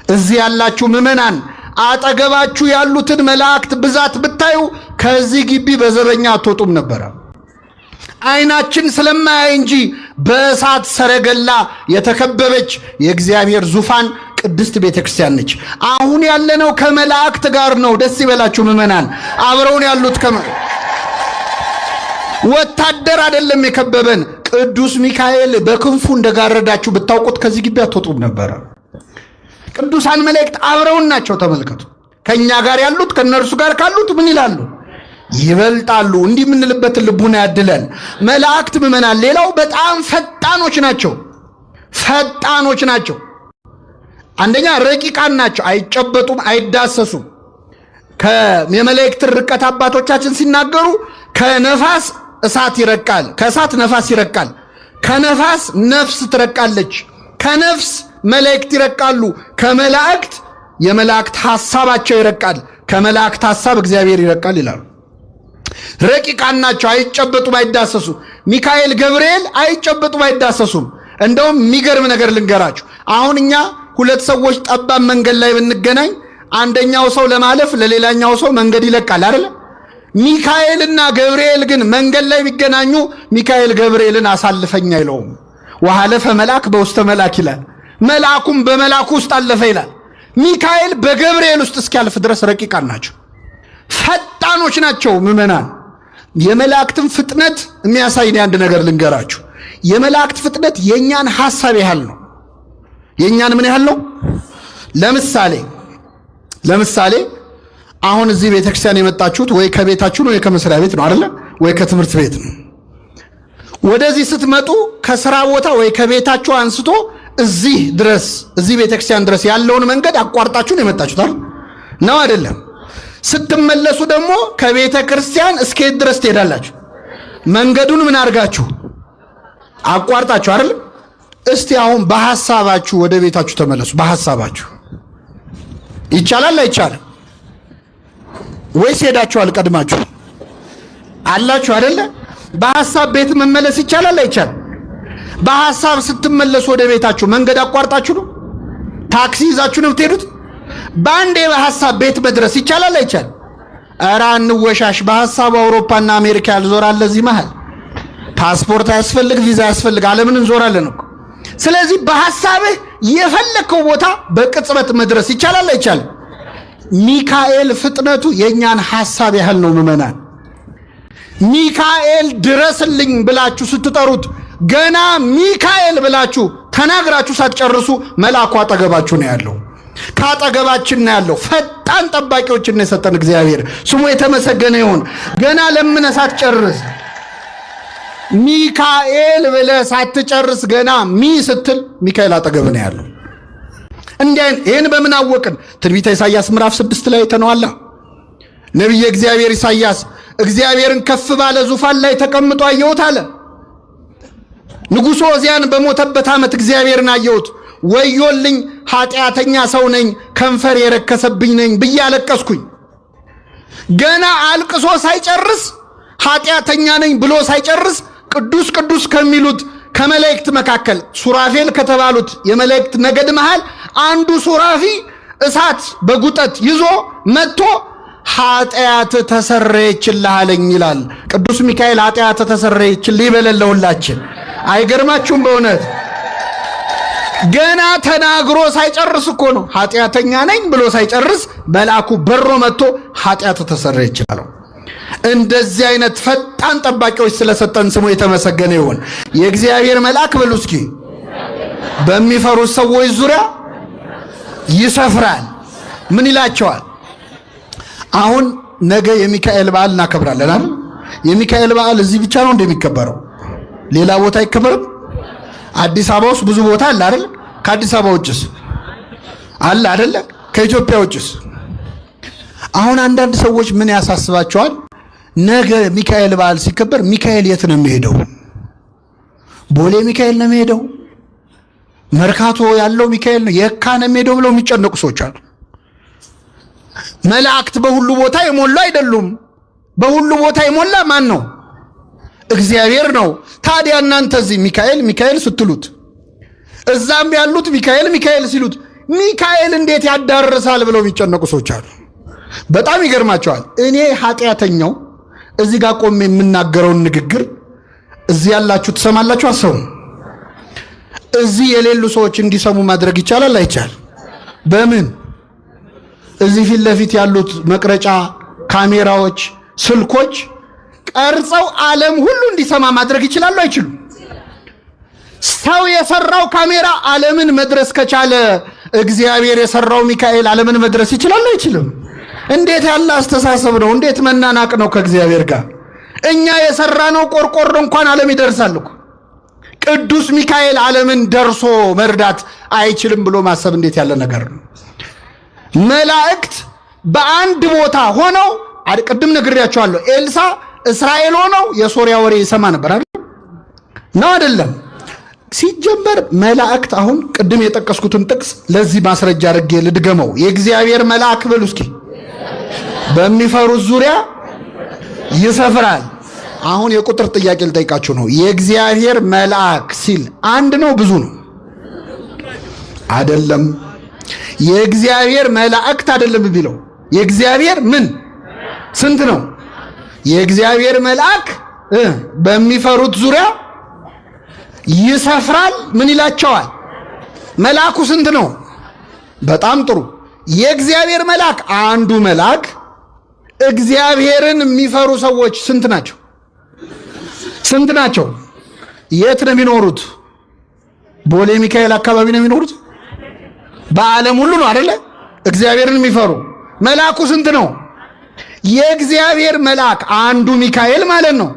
እዚህ ያላችሁ ምዕመናን አጠገባችሁ ያሉትን መላእክት ብዛት ብታዩ ከዚህ ግቢ በዘበኛ አትወጡም ነበረ። አይናችን ስለማያይ እንጂ በእሳት ሰረገላ የተከበበች የእግዚአብሔር ዙፋን ቅድስት ቤተክርስቲያን ነች። አሁን ያለነው ከመላእክት ጋር ነው። ደስ ይበላችሁ ምዕመናን። አብረውን ያሉት ወታደር አይደለም የከበበን። ቅዱስ ሚካኤል በክንፉ እንደጋረዳችሁ ብታውቁት ከዚህ ግቢ አትወጡም ነበረ። ቅዱሳን መላእክት አብረውን ናቸው። ተመልከቱ። ከኛ ጋር ያሉት ከነርሱ ጋር ካሉት ምን ይላሉ? ይበልጣሉ። እንዲህ የምንልበትን ልቡና ያድለን። መላእክት ምዕመናን ሌላው በጣም ፈጣኖች ናቸው። አንደኛ ረቂቃን ናቸው። አይጨበጡም፣ አይዳሰሱም። የመላእክት ርቀት አባቶቻችን ሲናገሩ ከነፋስ እሳት ይረቃል፣ ከእሳት ነፋስ ይረቃል፣ ከነፋስ ነፍስ ትረቃለች፣ ከነፍስ መላእክት ይረቃሉ፣ ከመላእክት የመላእክት ሐሳባቸው ይረቃል፣ ከመላእክት ሐሳብ እግዚአብሔር ይረቃል ይላሉ። ረቂቃን ናቸው። አይጨበጡም፣ አይዳሰሱም። ሚካኤል ገብርኤል አይጨበጡም፣ አይዳሰሱም። እንደውም የሚገርም ነገር ልንገራችሁ። አሁን እኛ ሁለት ሰዎች ጠባብ መንገድ ላይ ብንገናኝ አንደኛው ሰው ለማለፍ ለሌላኛው ሰው መንገድ ይለቃል አይደል? ሚካኤልና ገብርኤል ግን መንገድ ላይ ቢገናኙ ሚካኤል ገብርኤልን አሳልፈኝ አይለውም። ወሐለፈ መልአክ በውስተ መልአክ ይላል። መልአኩም በመልአኩ ውስጥ አለፈ ይላል። ሚካኤል በገብርኤል ውስጥ እስኪያልፍ ድረስ ረቂቃን ናቸው፣ ፈጣኖች ናቸው። ምዕመናን የመላእክትን ፍጥነት የሚያሳይ አንድ ነገር ልንገራችሁ። የመላእክት ፍጥነት የኛን ሐሳብ ያህል ነው። የኛን ምን ያህል ነው? ለምሳሌ አሁን እዚህ ቤተክርስቲያን የመጣችሁት ወይ ከቤታችሁ ነው ወይ ከመስሪያ ቤት ነው አይደል? ወይ ከትምህርት ቤት ነው። ወደዚህ ስትመጡ ከሥራ ቦታ ወይ ከቤታችሁ አንስቶ እዚህ ቤተክርስቲያን ድረስ ያለውን መንገድ አቋርጣችሁ ነው የመጣችሁት ነው አይደለም? ስትመለሱ ደግሞ ከቤተ ክርስቲያን እስከየት ድረስ ትሄዳላችሁ? መንገዱን ምን አድርጋችሁ አቋርጣችሁ አይደል? እስቲ አሁን በሐሳባችሁ ወደ ቤታችሁ ተመለሱ። በሐሳባችሁ ይቻላል አይቻልም? ወይስ ሄዳችኋል? ቀድማችሁ አላችሁ አይደለ? በሐሳብ ቤት መመለስ ይቻላል አይቻልም? በሐሳብ ስትመለሱ ወደ ቤታችሁ መንገድ አቋርጣችሁ ነው? ታክሲ ይዛችሁ ነው ትሄዱት? በአንዴ በሐሳብ ቤት መድረስ ይቻላል አይቻልም? ኧረ እንወሻሽ። በሐሳብ አውሮፓና አሜሪካ ያልዞራል። ለዚህ መሃል ፓስፖርት አያስፈልግ፣ ቪዛ አያስፈልግ፣ ዓለምን እንዞራለን እኮ። ስለዚህ በሐሳብህ የፈለከው ቦታ በቅጽበት መድረስ ይቻላል አይቻልም? ሚካኤል ፍጥነቱ የኛን ሐሳብ ያህል ነው። ምዕመናን ሚካኤል ድረስልኝ ብላችሁ ስትጠሩት ገና ሚካኤል ብላችሁ ተናግራችሁ ሳትጨርሱ መልአኩ አጠገባችሁ ነው ያለው። ካጠገባችን ነው ያለው። ፈጣን ጠባቂዎችን ነው የሰጠን እግዚአብሔር ስሙ የተመሰገነ ይሁን። ገና ለምነህ ሳትጨርስ ሚካኤል ብለህ ሳትጨርስ ገና ስትል ሚካኤል አጠገብ ነው ያለው። ይህን በምን አወቅን? ትንቢተ ኢሳይያስ ምዕራፍ 6 ላይ ተነዋላ። ነቢየ እግዚአብሔር ኢሳይያስ እግዚአብሔርን ከፍ ባለ ዙፋን ላይ ተቀምጦ አየሁት አለ። ንጉሡ ዖዝያን በሞተበት ዓመት እግዚአብሔርን አየሁት። ወዮልኝ ኃጢአተኛ ሰው ነኝ፣ ከንፈር የረከሰብኝ ነኝ ብዬ አለቀስኩኝ። ገና አልቅሶ ሳይጨርስ ኃጢአተኛ ነኝ ብሎ ሳይጨርስ ቅዱስ ቅዱስ ከሚሉት ከመላእክት መካከል ሱራፌል ከተባሉት የመላእክት ነገድ መሃል አንዱ ሱራፊ እሳት በጉጠት ይዞ መጥቶ ኃጢአት ተሰረየችልህ አለኝ ይላል ቅዱስ ሚካኤል። ኃጢአት ተሰረየችልህ ይበለን ለሁላችን። አይገርማችሁም? በእውነት ገና ተናግሮ ሳይጨርስ እኮ ነው ኃጢአተኛ ነኝ ብሎ ሳይጨርስ መልአኩ በሮ መጥቶ ኃጢአት ተሰረየችልህ። እንደዚህ አይነት ፈጣን ጠባቂዎች ስለሰጠን ስሙ የተመሰገነ ይሁን። የእግዚአብሔር መልአክ በሉ እስኪ በሚፈሩት ሰዎች ዙሪያ ይሰፍራል። ምን ይላቸዋል? አሁን ነገ የሚካኤል በዓል እናከብራለን አይደል? የሚካኤል በዓል እዚህ ብቻ ነው እንደሚከበረው? ሌላ ቦታ አይከበርም? አዲስ አበባ ውስጥ ብዙ ቦታ አለ አይደል? ከአዲስ አበባ ውጭስ አለ አይደል? ከኢትዮጵያ ውጭስ? አሁን አንዳንድ ሰዎች ምን ያሳስባቸዋል? ነገ ሚካኤል በዓል ሲከበር ሚካኤል የት ነው የሚሄደው? ቦሌ ሚካኤል ነው የሚሄደው? መርካቶ ያለው ሚካኤል ነው የካ ነው የሚሄደው ብለው የሚጨነቁ ሰዎች አሉ። መላእክት በሁሉ ቦታ የሞሉ አይደሉም። በሁሉ ቦታ የሞላ ማን ነው? እግዚአብሔር ነው። ታዲያ እናንተ እዚህ ሚካኤል ሚካኤል ስትሉት እዛም ያሉት ሚካኤል ሚካኤል ሲሉት ሚካኤል እንዴት ያዳርሳል ብለው የሚጨነቁ ሰዎች አሉ። በጣም ይገርማቸዋል። እኔ ኃጢአተኛው እዚህ ጋር ቆሜ የምናገረውን ንግግር እዚህ ያላችሁ ትሰማላችሁ? አሰሙ። እዚህ የሌሉ ሰዎች እንዲሰሙ ማድረግ ይቻላል አይቻል? በምን? እዚህ ፊት ለፊት ያሉት መቅረጫ ካሜራዎች፣ ስልኮች ቀርጸው ዓለም ሁሉ እንዲሰማ ማድረግ ይችላሉ አይችሉም? ሰው የሰራው ካሜራ ዓለምን መድረስ ከቻለ እግዚአብሔር የሰራው ሚካኤል ዓለምን መድረስ ይችላል አይችልም? እንዴት ያለ አስተሳሰብ ነው! እንዴት መናናቅ ነው ከእግዚአብሔር ጋር! እኛ የሰራነው ቆርቆሮ እንኳን ዓለም ይደርሳል እኮ። ቅዱስ ሚካኤል ዓለምን ደርሶ መርዳት አይችልም ብሎ ማሰብ እንዴት ያለ ነገር ነው! መላእክት በአንድ ቦታ ሆነው ቅድም ነግሬያቸዋለሁ። ኤልሳ እስራኤል ሆነው የሶሪያ ወሬ ይሰማ ነበር አይደል? ነው አይደለም? ሲጀመር መላእክት አሁን ቅድም የጠቀስኩትን ጥቅስ ለዚህ ማስረጃ አድርጌ ልድገመው። የእግዚአብሔር መልአክ በሉ እስኪ በሚፈሩት ዙሪያ ይሰፍራል። አሁን የቁጥር ጥያቄ ልጠይቃችሁ ነው። የእግዚአብሔር መልአክ ሲል አንድ ነው ብዙ ነው? አይደለም። የእግዚአብሔር መላእክት አይደለም ቢለው የእግዚአብሔር ምን ስንት ነው? የእግዚአብሔር መልአክ በሚፈሩት ዙሪያ ይሰፍራል። ምን ይላቸዋል? መልአኩ ስንት ነው? በጣም ጥሩ። የእግዚአብሔር መልአክ አንዱ መልአክ እግዚአብሔርን የሚፈሩ ሰዎች ስንት ናቸው? ስንት ናቸው? የት ነው የሚኖሩት? ቦሌ ሚካኤል አካባቢ ነው የሚኖሩት? በዓለም ሁሉ ነው አይደለ? እግዚአብሔርን የሚፈሩ መልአኩ ስንት ነው? የእግዚአብሔር መልአክ አንዱ ሚካኤል ማለት ነው።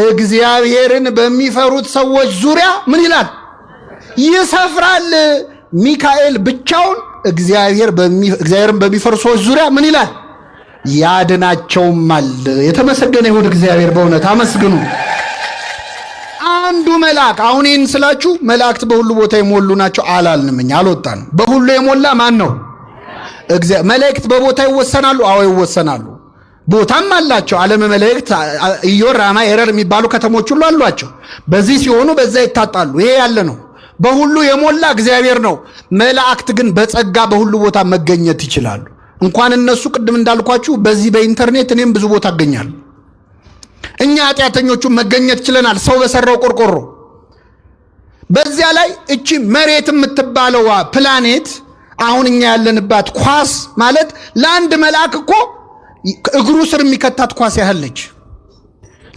እግዚአብሔርን በሚፈሩት ሰዎች ዙሪያ ምን ይላል? ይሰፍራል። ሚካኤል ብቻውን እግዚአብሔርን በሚፈሩ ሰዎች ዙሪያ ምን ይላል? ያድናቸውማል። የተመሰገነ ይሁን እግዚአብሔር። በእውነት አመስግኑ። አንዱ መልአክ። አሁን ይህን ስላችሁ መላእክት በሁሉ ቦታ የሞሉ ናቸው አላልንም፣ እኛ አልወጣንም። በሁሉ የሞላ ማን ነው? መላእክት በቦታ ይወሰናሉ? አዎ ይወሰናሉ። ቦታም አላቸው። ዓለም መላእክት ኢዮር፣ ራማ፣ ኤረር የሚባሉ ከተሞች ሁሉ አሏቸው። በዚህ ሲሆኑ በዛ ይታጣሉ። ይሄ ያለ ነው። በሁሉ የሞላ እግዚአብሔር ነው። መላእክት ግን በጸጋ በሁሉ ቦታ መገኘት ይችላሉ። እንኳን እነሱ ቅድም እንዳልኳችሁ በዚህ በኢንተርኔት እኔም ብዙ ቦታ አገኛለሁ። እኛ ኃጢአተኞቹ መገኘት ችለናል። ሰው በሰራው ቆርቆሮ። በዚያ ላይ እቺ መሬት የምትባለው ፕላኔት አሁን እኛ ያለንባት ኳስ ማለት ለአንድ መልአክ እኮ እግሩ ስር የሚከታት ኳስ ያህለች።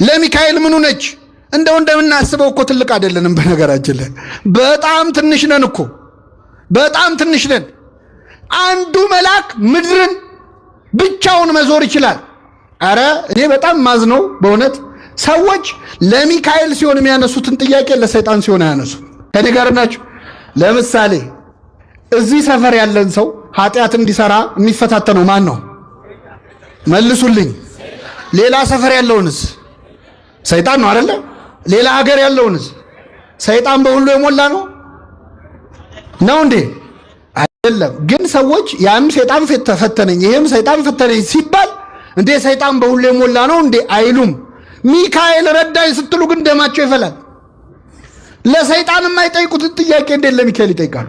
ለሚካኤል ምኑ ነች? እንደምናስበው እኮ ትልቅ አይደለንም። በነገራችን ላይ በጣም ትንሽ ነን እኮ፣ በጣም ትንሽ ነን። አንዱ መልአክ ምድርን ብቻውን መዞር ይችላል። አረ እኔ በጣም ማዝነው በእውነት ሰዎች ለሚካኤል ሲሆን የሚያነሱትን ጥያቄ ለሰይጣን ሲሆን አያነሱ። ከኔ ጋር ናችሁ? ለምሳሌ እዚህ ሰፈር ያለን ሰው ኃጢአት እንዲሰራ የሚፈታተነው ማን ነው? መልሱልኝ። ሌላ ሰፈር ያለውንስ? ሰይጣን ነው አይደለ? ሌላ ሀገር ያለውንስ? ሰይጣን በሁሉ የሞላ ነው እንዴ? አይደለም። ግን ሰዎች ያም ሰይጣን ፈተነኝ ይሄም ሰይጣን ፈተነኝ ሲባል እንዴ ሰይጣን በሁሉ የሞላ ነው እንዴ አይሉም። ሚካኤል ረዳኝ ስትሉ ግን ደማቸው ይፈላል። ለሰይጣን የማይጠይቁትን ጥያቄ እንዴት ለሚካኤል ይጠይቃሉ?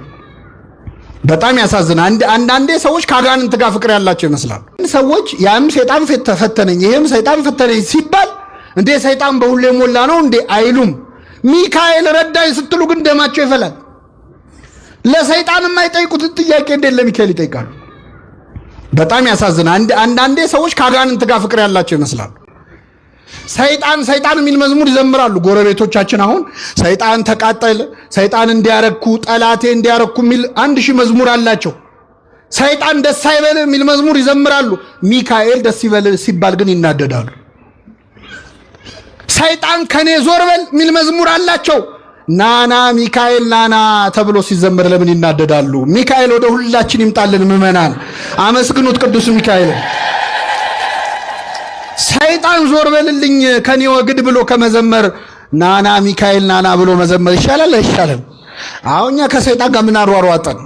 በጣም ያሳዝናል። አንዳንዴ ሰዎች ከአጋንንት ጋር ፍቅር ያላቸው ይመስላሉ። ሰዎች ያም ሰይጣን ፈተነኝ ይሄም ሰይጣን ፈተነኝ ሲባል እንዴ ሰይጣን በሁሉ የሞላ ነው እንዴ አይሉም። ሚካኤል ረዳኝ ስትሉ ግን ደማቸው ይፈላል። ለሰይጣን የማይጠይቁት ጥያቄ እንዴ ለሚካኤል ይጠይቃሉ። በጣም ያሳዝናል። አንዳንዴ ሰዎች ከአጋንንት ጋር ፍቅር ያላቸው ይመስላሉ። ሰይጣን የሚል መዝሙር ይዘምራሉ ጎረቤቶቻችን። አሁን ሰይጣን ተቃጠለ፣ ሰይጣን እንዲያረኩ፣ ጠላቴ እንዲያረኩ የሚል 1000 መዝሙር አላቸው። ሰይጣን ደስ አይበል የሚል መዝሙር ይዘምራሉ። ሚካኤል ደስ ይበል ሲባል ግን ይናደዳሉ። ሰይጣን ከኔ ዞር በል የሚል መዝሙር አላቸው። ናና ሚካኤል ናና ተብሎ ሲዘመር ለምን ይናደዳሉ? ሚካኤል ወደ ሁላችን ይምጣልን። ምዕመናን አመስግኑት ቅዱስ ሚካኤል። ሰይጣን ዞር በልልኝ ከኔ ወግድ ብሎ ከመዘመር ናና ሚካኤል ናና ብሎ መዘመር ይሻላል አይሻልም? አሁንኛ ከሰይጣን ጋር ምን አሯሯጠን?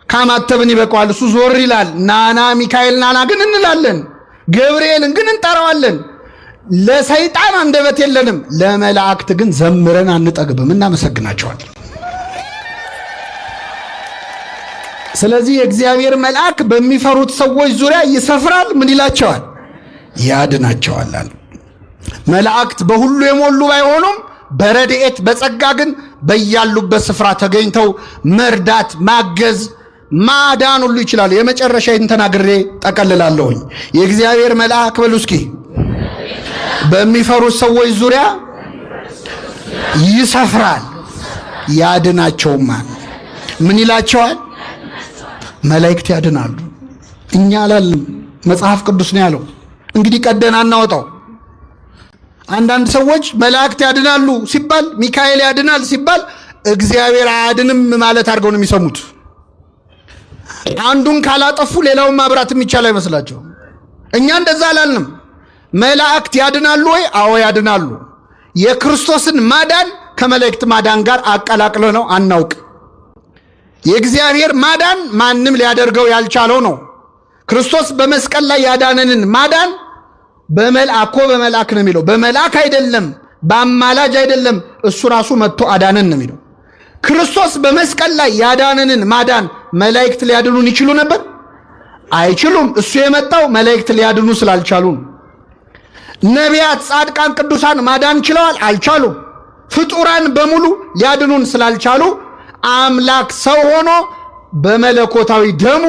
ካማተብን ይበቃዋል። እሱ ዞር ይላል። ናና ሚካኤል ናና ግን እንላለን። ገብርኤልን ግን እንጠራዋለን። ለሰይጣን አንደበት የለንም። ለመላእክት ግን ዘምረን አንጠግብም፣ እናመሰግናቸዋለን። ስለዚህ የእግዚአብሔር መልአክ በሚፈሩት ሰዎች ዙሪያ ይሰፍራል። ምን ይላቸዋል? ያድናቸዋል። መላእክት በሁሉ የሞሉ ባይሆኑም በረድኤት በጸጋ ግን በያሉበት ስፍራ ተገኝተው መርዳት፣ ማገዝ፣ ማዳን ሁሉ ይችላሉ። የመጨረሻ ተናግሬ ጠቀልላለሁኝ። የእግዚአብሔር መልአክ በሉ እስኪ በሚፈሩት ሰዎች ዙሪያ ይሰፍራል ያድናቸውማል። ምን ይላቸዋል? መላእክት ያድናሉ። እኛ አላልንም፣ መጽሐፍ ቅዱስ ነው ያለው። እንግዲህ ቀደን አናወጣው። አንዳንድ ሰዎች መላእክት ያድናሉ ሲባል ሚካኤል ያድናል ሲባል እግዚአብሔር አያድንም ማለት አድርገው ነው የሚሰሙት። አንዱን ካላጠፉ ሌላውን ማብራት የሚቻል አይመስላቸው። እኛ እንደዛ አላልንም። መላእክት ያድናሉ ወይ? አዎ ያድናሉ። የክርስቶስን ማዳን ከመላእክት ማዳን ጋር አቀላቅለ ነው አናውቅ። የእግዚአብሔር ማዳን ማንም ሊያደርገው ያልቻለው ነው። ክርስቶስ በመስቀል ላይ ያዳነንን ማዳን በመልአክ ነው የሚለው። በመልአክ አይደለም፣ በአማላጅ አይደለም፣ እሱ ራሱ መጥቶ አዳነን ነው የሚለው። ክርስቶስ በመስቀል ላይ ያዳነንን ማዳን መላእክት ሊያድኑን ይችሉ ነበር? አይችሉም። እሱ የመጣው መላእክት ሊያድኑ ስላልቻሉ። ነቢያት፣ ጻድቃን፣ ቅዱሳን ማዳን ችለዋል? አልቻሉም። ፍጡራን በሙሉ ሊያድኑን ስላልቻሉ አምላክ ሰው ሆኖ በመለኮታዊ ደሙ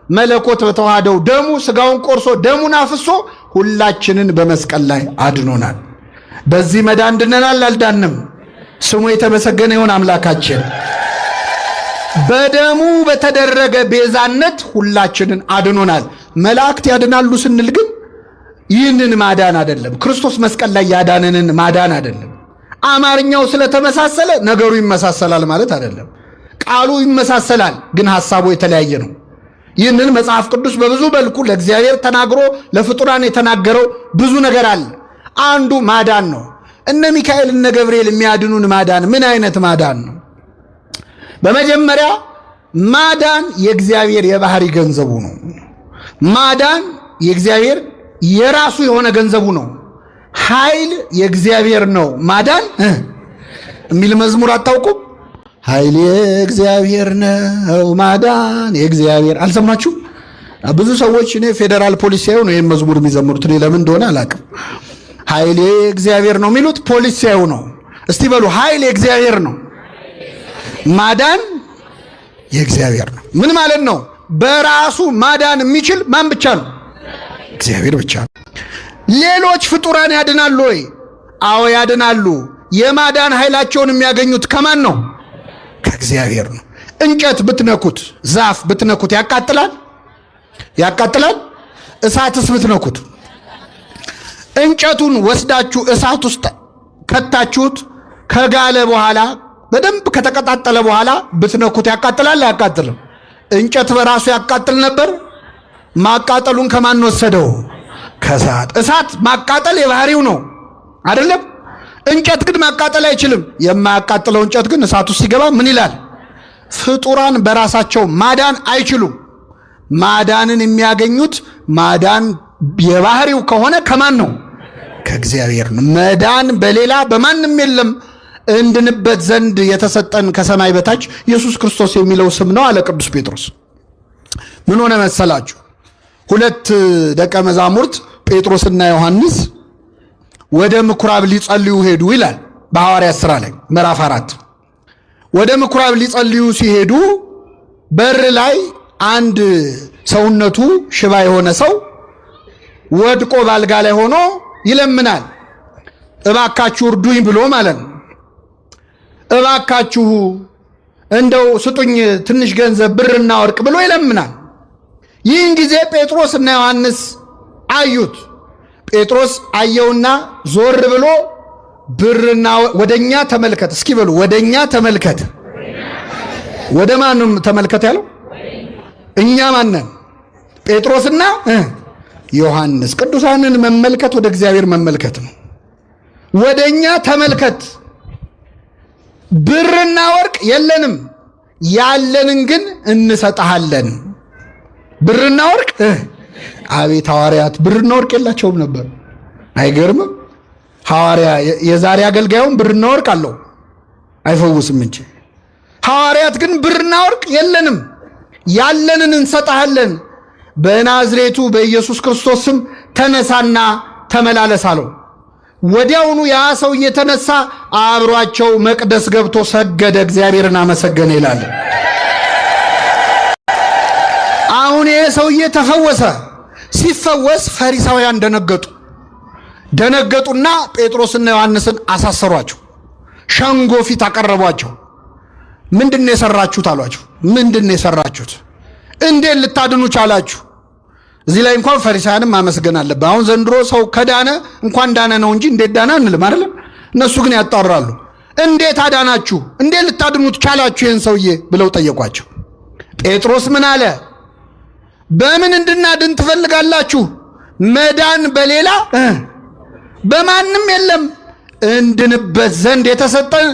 መለኮት በተዋህደው ደሙ ስጋውን ቆርሶ ደሙን አፍሶ ሁላችንን በመስቀል ላይ አድኖናል። በዚህ መዳን ድነናል? አልዳንም? ስሙ የተመሰገነ ይሁን አምላካችን። በደሙ በተደረገ ቤዛነት ሁላችንን አድኖናል። መላእክት ያድናሉ ስንል ግን ይህንን ማዳን አይደለም። ክርስቶስ መስቀል ላይ ያዳነንን ማዳን አይደለም። አማርኛው ስለተመሳሰለ ነገሩ ይመሳሰላል ማለት አይደለም። ቃሉ ይመሳሰላል፣ ግን ሐሳቡ የተለያየ ነው። ይህንን መጽሐፍ ቅዱስ በብዙ መልኩ ለእግዚአብሔር ተናግሮ ለፍጡራን የተናገረው ብዙ ነገር አለ። አንዱ ማዳን ነው። እነ ሚካኤል እነ ገብርኤል የሚያድኑን ማዳን ምን አይነት ማዳን ነው? በመጀመሪያ ማዳን የእግዚአብሔር የባህሪ ገንዘቡ ነው። ማዳን የእግዚአብሔር የራሱ የሆነ ገንዘቡ ነው። ኃይል የእግዚአብሔር ነው። ማዳን የሚል መዝሙር አታውቁም? ኃይል የእግዚአብሔር ነው፣ ማዳን የእግዚአብሔር። አልሰማችሁ? ብዙ ሰዎች እኔ ፌዴራል ፖሊስ ሲያዩ ነው ይህን መዝሙር የሚዘምሩት። እኔ ለምን እንደሆነ አላውቅም። ኃይል የእግዚአብሔር ነው የሚሉት ፖሊስ ሲያዩ ነው። እስቲ በሉ ኃይል የእግዚአብሔር ነው፣ ማዳን የእግዚአብሔር ነው። ምን ማለት ነው? በራሱ ማዳን የሚችል ማን ብቻ ነው? እግዚአብሔር ብቻ ነው። ሌሎች ፍጡራን ያድናሉ ወይ? አዎ ያድናሉ። የማዳን ኃይላቸውን የሚያገኙት ከማን ነው? ከእግዚአብሔር ነው። እንጨት ብትነኩት፣ ዛፍ ብትነኩት ያቃጥላል? ያቃጥላል? እሳትስ ብትነኩት፣ እንጨቱን ወስዳችሁ እሳት ውስጥ ከታችሁት ከጋለ በኋላ በደንብ ከተቀጣጠለ በኋላ ብትነኩት ያቃጥላል? አያቃጥልም? እንጨት በራሱ ያቃጥል ነበር? ማቃጠሉን ከማን ወሰደው? ከእሳት። እሳት ማቃጠል የባህሪው ነው አይደለም? እንጨት ግን ማቃጠል አይችልም። የማያቃጥለው እንጨት ግን እሳት ውስጥ ሲገባ ምን ይላል? ፍጡራን በራሳቸው ማዳን አይችሉም። ማዳንን የሚያገኙት ማዳን የባህሪው ከሆነ ከማን ነው? ከእግዚአብሔር ነው። መዳን በሌላ በማንም የለም። እንድንበት ዘንድ የተሰጠን ከሰማይ በታች ኢየሱስ ክርስቶስ የሚለው ስም ነው አለ ቅዱስ ጴጥሮስ። ምን ሆነ መሰላችሁ? ሁለት ደቀ መዛሙርት ጴጥሮስና ዮሐንስ ወደ ምኩራብ ሊጸልዩ ሄዱ ይላል በሐዋርያት ሥራ ላይ ምዕራፍ 4። ወደ ምኩራብ ሊጸልዩ ሲሄዱ በር ላይ አንድ ሰውነቱ ሽባ የሆነ ሰው ወድቆ ባልጋ ላይ ሆኖ ይለምናል። እባካችሁ እርዱኝ ብሎ ማለት ነው። እባካችሁ እንደው ስጡኝ ትንሽ ገንዘብ ብርና ወርቅ ብሎ ይለምናል። ይህን ጊዜ ጴጥሮስና ዮሐንስ አዩት። ጴጥሮስ አየውና ዞር ብሎ ብርና ወደኛ ተመልከት እስኪ በሉ፣ ወደኛ ተመልከት። ወደ ማንም ተመልከት ያለው እኛ ማነን? ጴጥሮስና ዮሐንስ። ቅዱሳንን መመልከት ወደ እግዚአብሔር መመልከት ነው። ወደኛ ተመልከት፣ ብርና ወርቅ የለንም፣ ያለንን ግን እንሰጣለን። ብርና ወርቅ አቤት! ሐዋርያት ብርና ወርቅ የላቸውም ነበር። አይገርምም? ሐዋርያ የዛሬ አገልጋዩም ብርና ወርቅ አለው አይፈውስም እንጂ፣ ሐዋርያት ግን ብርና ወርቅ የለንም፣ ያለንን እንሰጣለን። በናዝሬቱ በኢየሱስ ክርስቶስ ስም ተነሳና ተመላለስ አለው። ወዲያውኑ ያ ሰውዬ ተነሳ፣ አብሯቸው መቅደስ ገብቶ ሰገደ፣ እግዚአብሔርን አመሰገነ ይላል። አሁን ይሄ ሰውዬ ተፈወሰ። ሲፈወስ ፈሪሳውያን ደነገጡና ጴጥሮስና ዮሐንስን አሳሰሯቸው። ሸንጎ ፊት አቀረቧቸው። ምንድነው የሰራችሁት አሏቸው። ምንድነው የሰራችሁት? እንዴት ልታድኑ ቻላችሁ? እዚህ ላይ እንኳን ፈሪሳውያንም ማመስገን አለበት። አሁን ዘንድሮ ሰው ከዳነ እንኳን ዳነ ነው እንጂ እንዴት ዳነ አንልም አይደል? እነሱ ግን ያጣራሉ። እንዴት አዳናችሁ? እንዴት ልታድኑት ቻላችሁ ይህን ሰውዬ ብለው ጠየቋቸው። ጴጥሮስ ምን አለ? በምን እንድናድን ትፈልጋላችሁ? መዳን በሌላ በማንም የለም፣ እንድንበት ዘንድ የተሰጠን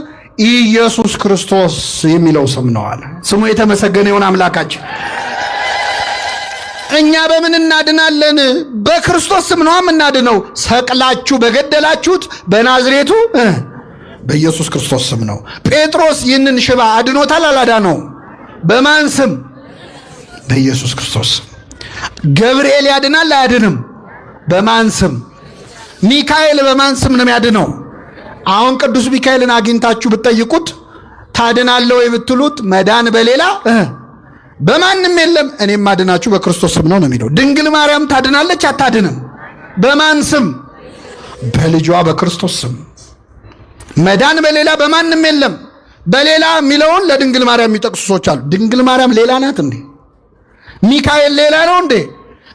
ኢየሱስ ክርስቶስ የሚለው ስም ነው አለ። ስሙ የተመሰገነ ይሁን አምላካችን። እኛ በምን እናድናለን? በክርስቶስ ስም ነው የምናድነው። ሰቅላችሁ በገደላችሁት በናዝሬቱ በኢየሱስ ክርስቶስ ስም ነው። ጴጥሮስ ይህንን ሽባ አድኖታል አላዳነው? በማን ስም? በኢየሱስ ክርስቶስ። ገብርኤል ያድናል አያድንም? በማን ስም? ሚካኤል በማን ስም ነው ያድነው? አሁን ቅዱስ ሚካኤልን አግኝታችሁ ብትጠይቁት ታድናለህ ወይ ብትሉት መዳን በሌላ በማንም የለም፣ እኔም ማድናችሁ በክርስቶስ ስም ነው የሚለው። ድንግል ማርያም ታድናለች አታድንም? በማን ስም? በልጇ በክርስቶስ ስም። መዳን በሌላ በማንም የለም። በሌላ የሚለውን ለድንግል ማርያም የሚጠቅሱ ሰዎች አሉ። ድንግል ማርያም ሌላ ናት እንዴ? ሚካኤል ሌላ ነው እንዴ?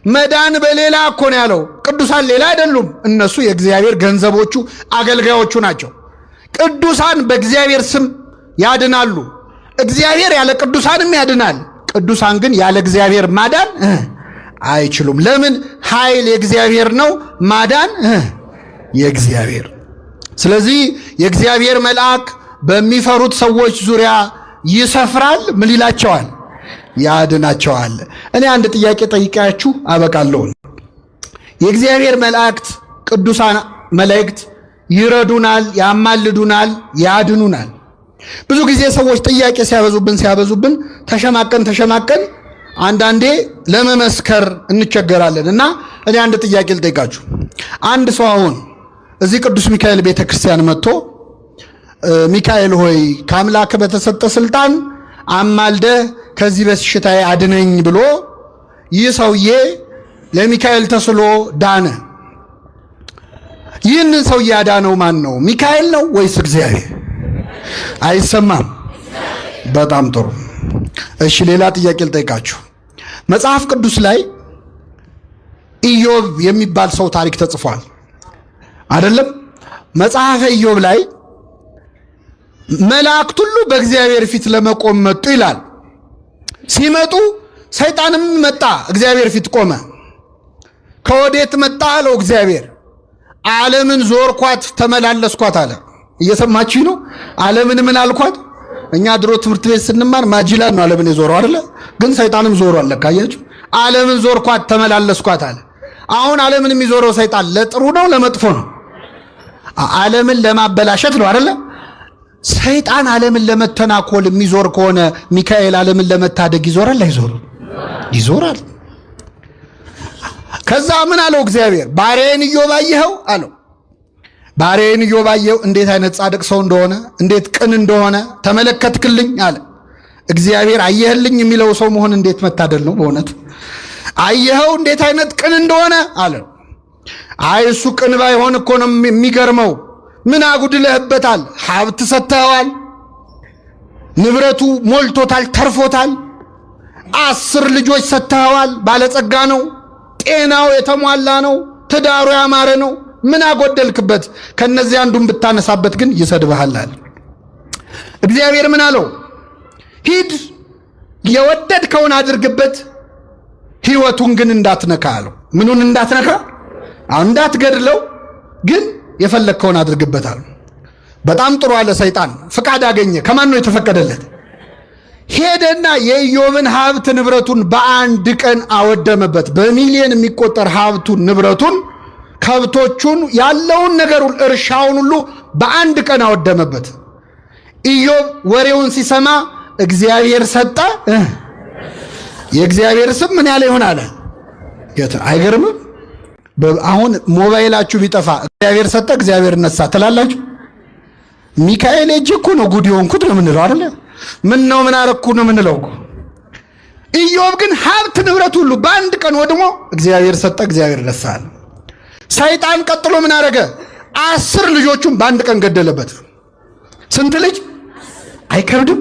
መዳን በሌላ እኮ ነው ያለው። ቅዱሳን ሌላ አይደሉም። እነሱ የእግዚአብሔር ገንዘቦቹ አገልጋዮቹ ናቸው። ቅዱሳን በእግዚአብሔር ስም ያድናሉ። እግዚአብሔር ያለ ቅዱሳንም ያድናል። ቅዱሳን ግን ያለ እግዚአብሔር ማዳን አይችሉም። ለምን? ኃይል የእግዚአብሔር ነው፣ ማዳን የእግዚአብሔር። ስለዚህ የእግዚአብሔር መልአክ በሚፈሩት ሰዎች ዙሪያ ይሰፍራል። ምን ይላቸዋል? ያድናቸዋል። እኔ አንድ ጥያቄ ጠይቃችሁ አበቃለሁ። የእግዚአብሔር መላእክት ቅዱሳን መላእክት ይረዱናል፣ ያማልዱናል፣ ያድኑናል። ብዙ ጊዜ ሰዎች ጥያቄ ሲያበዙብን ተሸማቀን አንዳንዴ ለመመስከር እንቸገራለን። እና እኔ አንድ ጥያቄ ልጠይቃችሁ። አንድ ሰው አሁን እዚህ ቅዱስ ሚካኤል ቤተክርስቲያን መጥቶ ሚካኤል ሆይ ከአምላክ በተሰጠ ስልጣን አማልደ ከዚህ በሽታዬ አድነኝ ብሎ ይህ ሰውዬ ለሚካኤል ተስሎ ዳነ። ይህንን ሰውዬ ያዳነው ማን ነው? ሚካኤል ነው ወይስ እግዚአብሔር? አይሰማም። በጣም ጥሩ። እሺ ሌላ ጥያቄ ልጠይቃችሁ። መጽሐፍ ቅዱስ ላይ ኢዮብ የሚባል ሰው ታሪክ ተጽፏል አይደለም? መጽሐፈ ኢዮብ ላይ መላእክት ሁሉ በእግዚአብሔር ፊት ለመቆም መጡ ይላል። ሲመጡ ሰይጣንም መጣ፣ እግዚአብሔር ፊት ቆመ። ከወዴት መጣ አለው እግዚአብሔር። ዓለምን ዞርኳት ተመላለስኳት አለ። እየሰማችሁ ነው? ዓለምን ምን አልኳት? እኛ ድሮ ትምህርት ቤት ስንማር ማጅላን ነው ዓለምን የዞረው አይደለ? ግን ሰይጣንም ዞሯል ለካ። አያችሁ? ዓለምን ዞርኳት ተመላለስኳት አለ። አሁን ዓለምን የሚዞረው ሰይጣን ለጥሩ ነው ለመጥፎ ነው? ዓለምን ለማበላሸት ነው አይደለ? ሰይጣን ዓለምን ለመተናኮል የሚዞር ከሆነ ሚካኤል ዓለምን ለመታደግ ይዞራል አይዞርም? ይዞራል። ከዛ ምን አለው እግዚአብሔር? ባሪያዬን ኢዮብ አየኸው አለው። ባሪያዬን ኢዮብ አየኸው፣ እንዴት አይነት ጻድቅ ሰው እንደሆነ እንዴት ቅን እንደሆነ ተመለከትክልኝ አለ። እግዚአብሔር አየህልኝ የሚለው ሰው መሆን እንዴት መታደል ነው በእውነት። አየኸው እንዴት አይነት ቅን እንደሆነ አለ። አይ እሱ ቅን ባይሆን እኮ ነው የሚገርመው። ምን አጉድለህበታል? ሀብት ሰጥተኸዋል፣ ንብረቱ ሞልቶታል፣ ተርፎታል። 10 ልጆች ሰጥተኸዋል፣ ባለጸጋ ነው፣ ጤናው የተሟላ ነው፣ ትዳሩ ያማረ ነው። ምን አጎደልክበት? ከነዚህ አንዱን ብታነሳበት ግን ይሰድብሃል አለ። እግዚአብሔር ምን አለው? ሂድ የወደድከውን አድርግበት፣ ሕይወቱን ግን እንዳትነካ አለው። ምኑን እንዳትነካ? እንዳትገድለው፣ ግን የፈለግከውን አድርግበታል። በጣም ጥሩ አለ። ሰይጣን ፍቃድ አገኘ። ከማን ነው የተፈቀደለት? ሄደና የኢዮብን ሀብት ንብረቱን በአንድ ቀን አወደመበት። በሚሊዮን የሚቆጠር ሀብቱን ንብረቱን፣ ከብቶቹን፣ ያለውን ነገሩን፣ እርሻውን ሁሉ በአንድ ቀን አወደመበት። ኢዮብ ወሬውን ሲሰማ እግዚአብሔር ሰጠ። የእግዚአብሔር ስም ምን ያለ ይሆን አለ። አይገርምም? አሁን ሞባይላችሁ ቢጠፋ እግዚአብሔር ሰጠ እግዚአብሔር ነሳ ትላላችሁ? ሚካኤል እጅ እኮ ነው ጉድ የሆንኩት ነው የምንለው አይደለ? ምን ነው ምን አረኩ ነው የምንለው እኮ። ኢዮብ ግን ሀብት ንብረት ሁሉ በአንድ ቀን ወድሞ እግዚአብሔር ሰጠ እግዚአብሔር ነሳ አለ። ሰይጣን ቀጥሎ ምን አረገ? 10 ልጆቹን በአንድ ቀን ገደለበት። ስንት ልጅ? አይከብድም?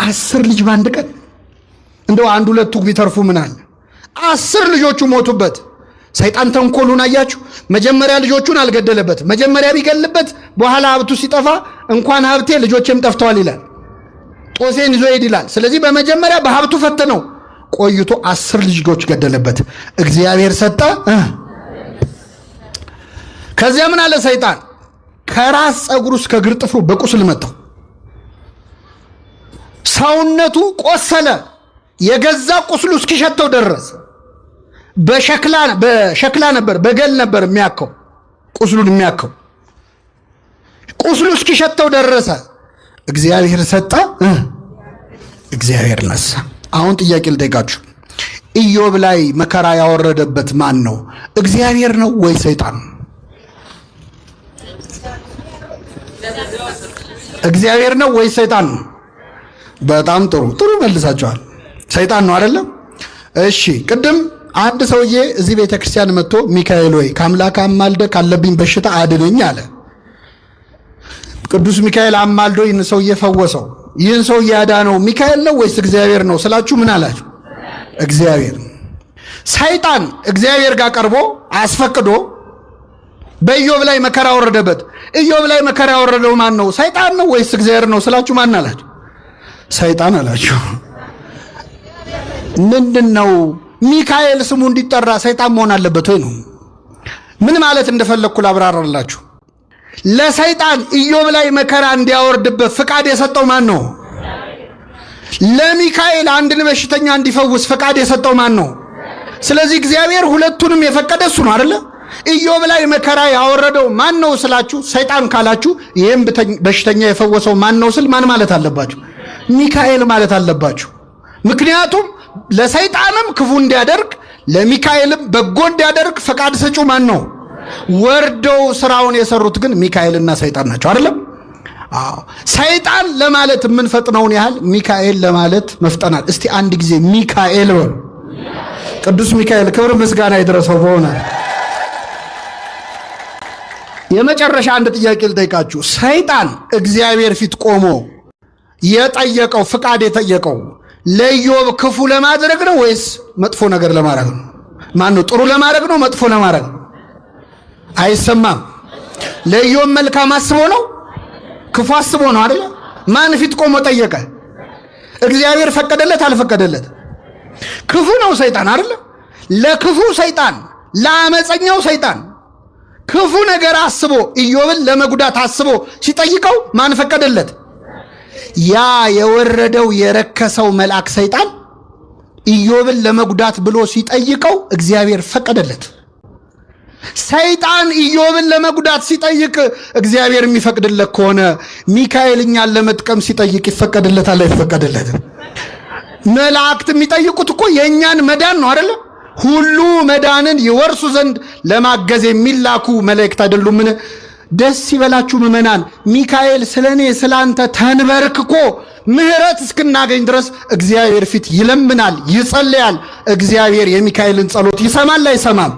10 ልጅ በአንድ ቀን። እንደው አንድ ሁለቱ ቢተርፉ ምን አለ? 10 ልጆቹ ሞቱበት። ሰይጣን ተንኮሉን አያችሁ? መጀመሪያ ልጆቹን አልገደለበት። መጀመሪያ ቢገልበት በኋላ ሀብቱ ሲጠፋ እንኳን ሀብቴ ልጆቼም ጠፍተዋል ይላል፣ ጦሴን ይዞ ሄድ ይላል። ስለዚህ በመጀመሪያ በሀብቱ ፈተነው፣ ቆይቶ 10 ልጆች ገደለበት። እግዚአብሔር ሰጠ። ከዚያ ምን አለ ሰይጣን? ከራስ ፀጉሩ እስከ እግር ጥፍሩ በቁስል መታው። ሰውነቱ ቆሰለ። የገዛ ቁስሉ እስኪሸተው ደረሰ። በሸክላ ነበር፣ በገል ነበር የሚያከው፣ ቁስሉን የሚያከው። ቁስሉ እስኪሸተው ደረሰ። እግዚአብሔር ሰጠ፣ እግዚአብሔር ነሳ። አሁን ጥያቄ ልጠይቃችሁ። ኢዮብ ላይ መከራ ያወረደበት ማን ነው? እግዚአብሔር ነው ወይ ሰይጣን? እግዚአብሔር ነው ወይ ሰይጣን ነው? በጣም ጥሩ መልሳችኋል። ሰይጣን ነው አይደለም? እሺ ቅድም አንድ ሰውዬ እዚህ ቤተክርስቲያን መጥቶ ሚካኤል ወይ ከአምላክ አማልደ ካለብኝ በሽታ አድነኝ አለ። ቅዱስ ሚካኤል አማልዶ ይህን ሰውዬ ፈወሰው። ይህን ሰውዬ ያዳነው ሚካኤል ነው ወይስ እግዚአብሔር ነው ስላችሁ ምን አላችሁ? እግዚአብሔር። ሰይጣን እግዚአብሔር ጋር ቀርቦ አስፈቅዶ በኢዮብ ላይ መከራ ወረደበት። ኢዮብ ላይ መከራ ያወረደው ማን ነው? ሰይጣን ነው ወይስ እግዚአብሔር ነው ስላችሁ ማን አላችሁ? ሰይጣን አላችሁ። ምንድነው ሚካኤል ስሙ እንዲጠራ ሰይጣን መሆን አለበት ወይ ነው? ምን ማለት እንደፈለኩ ላብራራላችሁ። ለሰይጣን ኢዮብ ላይ መከራ እንዲያወርድበት ፍቃድ የሰጠው ማን ነው? ለሚካኤል አንድን በሽተኛ እንዲፈውስ ፍቃድ የሰጠው ማን ነው? ስለዚህ እግዚአብሔር ሁለቱንም የፈቀደ እሱ ነው አይደለ? ኢዮብ ላይ መከራ ያወረደው ማን ነው ስላችሁ ሰይጣን ካላችሁ፣ ይህም በሽተኛ የፈወሰው ማን ነው ስል ማን ማለት አለባችሁ? ሚካኤል ማለት አለባችሁ። ምክንያቱም ለሰይጣንም ክፉ እንዲያደርግ ለሚካኤልም በጎ እንዲያደርግ ፈቃድ ሰጪው ማን ነው? ወርደው ስራውን የሰሩት ግን ሚካኤልና ሰይጣን ናቸው አይደለም? አዎ። ሰይጣን ለማለት የምንፈጥነውን ያህል ሚካኤል ለማለት መፍጠናል። እስቲ አንድ ጊዜ ሚካኤል በሉ። ቅዱስ ሚካኤል ክብር ምስጋና ይድረሰው። በሆነ የመጨረሻ አንድ ጥያቄ ልጠይቃችሁ። ሰይጣን እግዚአብሔር ፊት ቆሞ የጠየቀው ፍቃድ የጠየቀው ለኢዮብ ክፉ ለማድረግ ነው ወይስ መጥፎ ነገር ለማድረግ ነው? ማን ነው? ጥሩ ለማድረግ ነው መጥፎ ለማድረግ ነው? አይሰማም። ለኢዮብ መልካም አስቦ ነው ክፉ አስቦ ነው አይደል? ማን ፊት ቆሞ ጠየቀ? እግዚአብሔር ፈቀደለት አልፈቀደለት? ክፉ ነው ሰይጣን አይደል? ለክፉ ሰይጣን ለአመፀኛው ሰይጣን ክፉ ነገር አስቦ ኢዮብን ለመጉዳት አስቦ ሲጠይቀው ማን ፈቀደለት? ያ የወረደው የረከሰው መልአክ ሰይጣን ኢዮብን ለመጉዳት ብሎ ሲጠይቀው እግዚአብሔር ፈቀደለት። ሰይጣን ኢዮብን ለመጉዳት ሲጠይቅ እግዚአብሔር የሚፈቅድለት ከሆነ ሚካኤል እኛን ለመጥቀም ሲጠይቅ ይፈቀድለታል አይፈቀድለትም? መላእክት የሚጠይቁት እኮ የእኛን መዳን ነው አይደለ? ሁሉ መዳንን ይወርሱ ዘንድ ለማገዝ የሚላኩ መላእክት አይደሉምን? ደስ ይበላችሁ ምእመናን፣ ሚካኤል ስለኔ ስላንተ ተንበርክኮ ምህረት እስክናገኝ ድረስ እግዚአብሔር ፊት ይለምናል፣ ይጸልያል። እግዚአብሔር የሚካኤልን ጸሎት ይሰማል አይሰማም?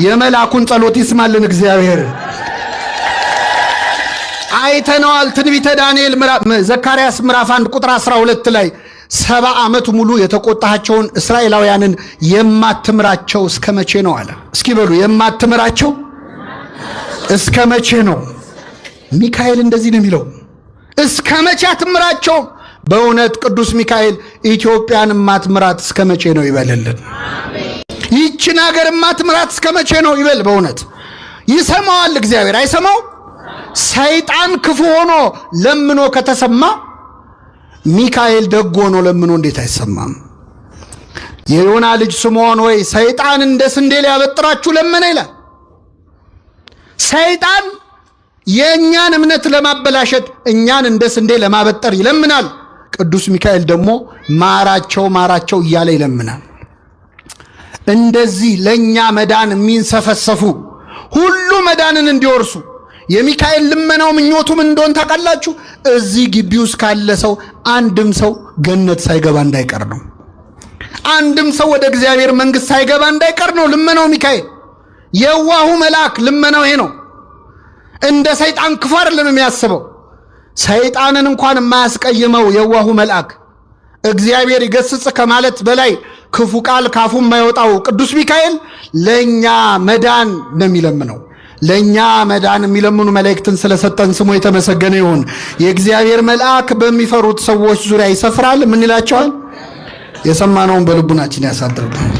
የመላኩን ጸሎት ይስማልን እግዚአብሔር። አይተነዋል። ትንቢተ ዳንኤል ዘካርያስ ምዕራፍ 1 ቁጥር 12 ላይ 70 ዓመት ሙሉ የተቆጣቸውን እስራኤላውያንን የማትምራቸው እስከ መቼ ነው አለ። እስኪ በሉ የማትምራቸው እስከ መቼ ነው? ሚካኤል እንደዚህ ነው የሚለው፣ እስከ መቼ አትምራቸው? በእውነት ቅዱስ ሚካኤል ኢትዮጵያን ማትምራት እስከ መቼ ነው ይበልልን። ይህችን ሀገር ማትምራት እስከ መቼ ነው ይበል። በእውነት ይሰማዋል እግዚአብሔር አይሰማው? ሰይጣን ክፉ ሆኖ ለምኖ ከተሰማ ሚካኤል ደግ ሆኖ ለምኖ እንዴት አይሰማም? የዮና ልጅ ስምዖን ሆይ ሰይጣን እንደ ስንዴ ሊያበጥራችሁ ለመነ ይላል። ሰይጣን የእኛን እምነት ለማበላሸት እኛን እንደ ስንዴ ለማበጠር ይለምናል። ቅዱስ ሚካኤል ደግሞ ማራቸው ማራቸው እያለ ይለምናል። እንደዚህ ለእኛ መዳን የሚንሰፈሰፉ ሁሉ መዳንን እንዲወርሱ የሚካኤል ልመናው ምኞቱ ምን እንደሆነ ታውቃላችሁ? እዚህ ግቢ ውስጥ ካለ ሰው አንድም ሰው ገነት ሳይገባ እንዳይቀር ነው። አንድም ሰው ወደ እግዚአብሔር መንግሥት ሳይገባ እንዳይቀር ነው ልመናው ሚካኤል። የዋሁ መልአክ ልመናው ይሄ ነው። እንደ ሰይጣን ክፉ አይደለም የሚያስበው። ሰይጣንን እንኳን የማያስቀይመው የዋሁ መልአክ እግዚአብሔር ይገስጽ ከማለት በላይ ክፉ ቃል ካፉ የማይወጣው ቅዱስ ሚካኤል ለኛ መዳን ነው የሚለምነው። ለኛ መዳን የሚለምኑ መላእክትን ስለሰጠን ስሙ የተመሰገነ ይሁን። የእግዚአብሔር መልአክ በሚፈሩት ሰዎች ዙሪያ ይሰፍራል። ምን ይላቸዋል? የሰማነውን በልቡናችን ያሳድርብን።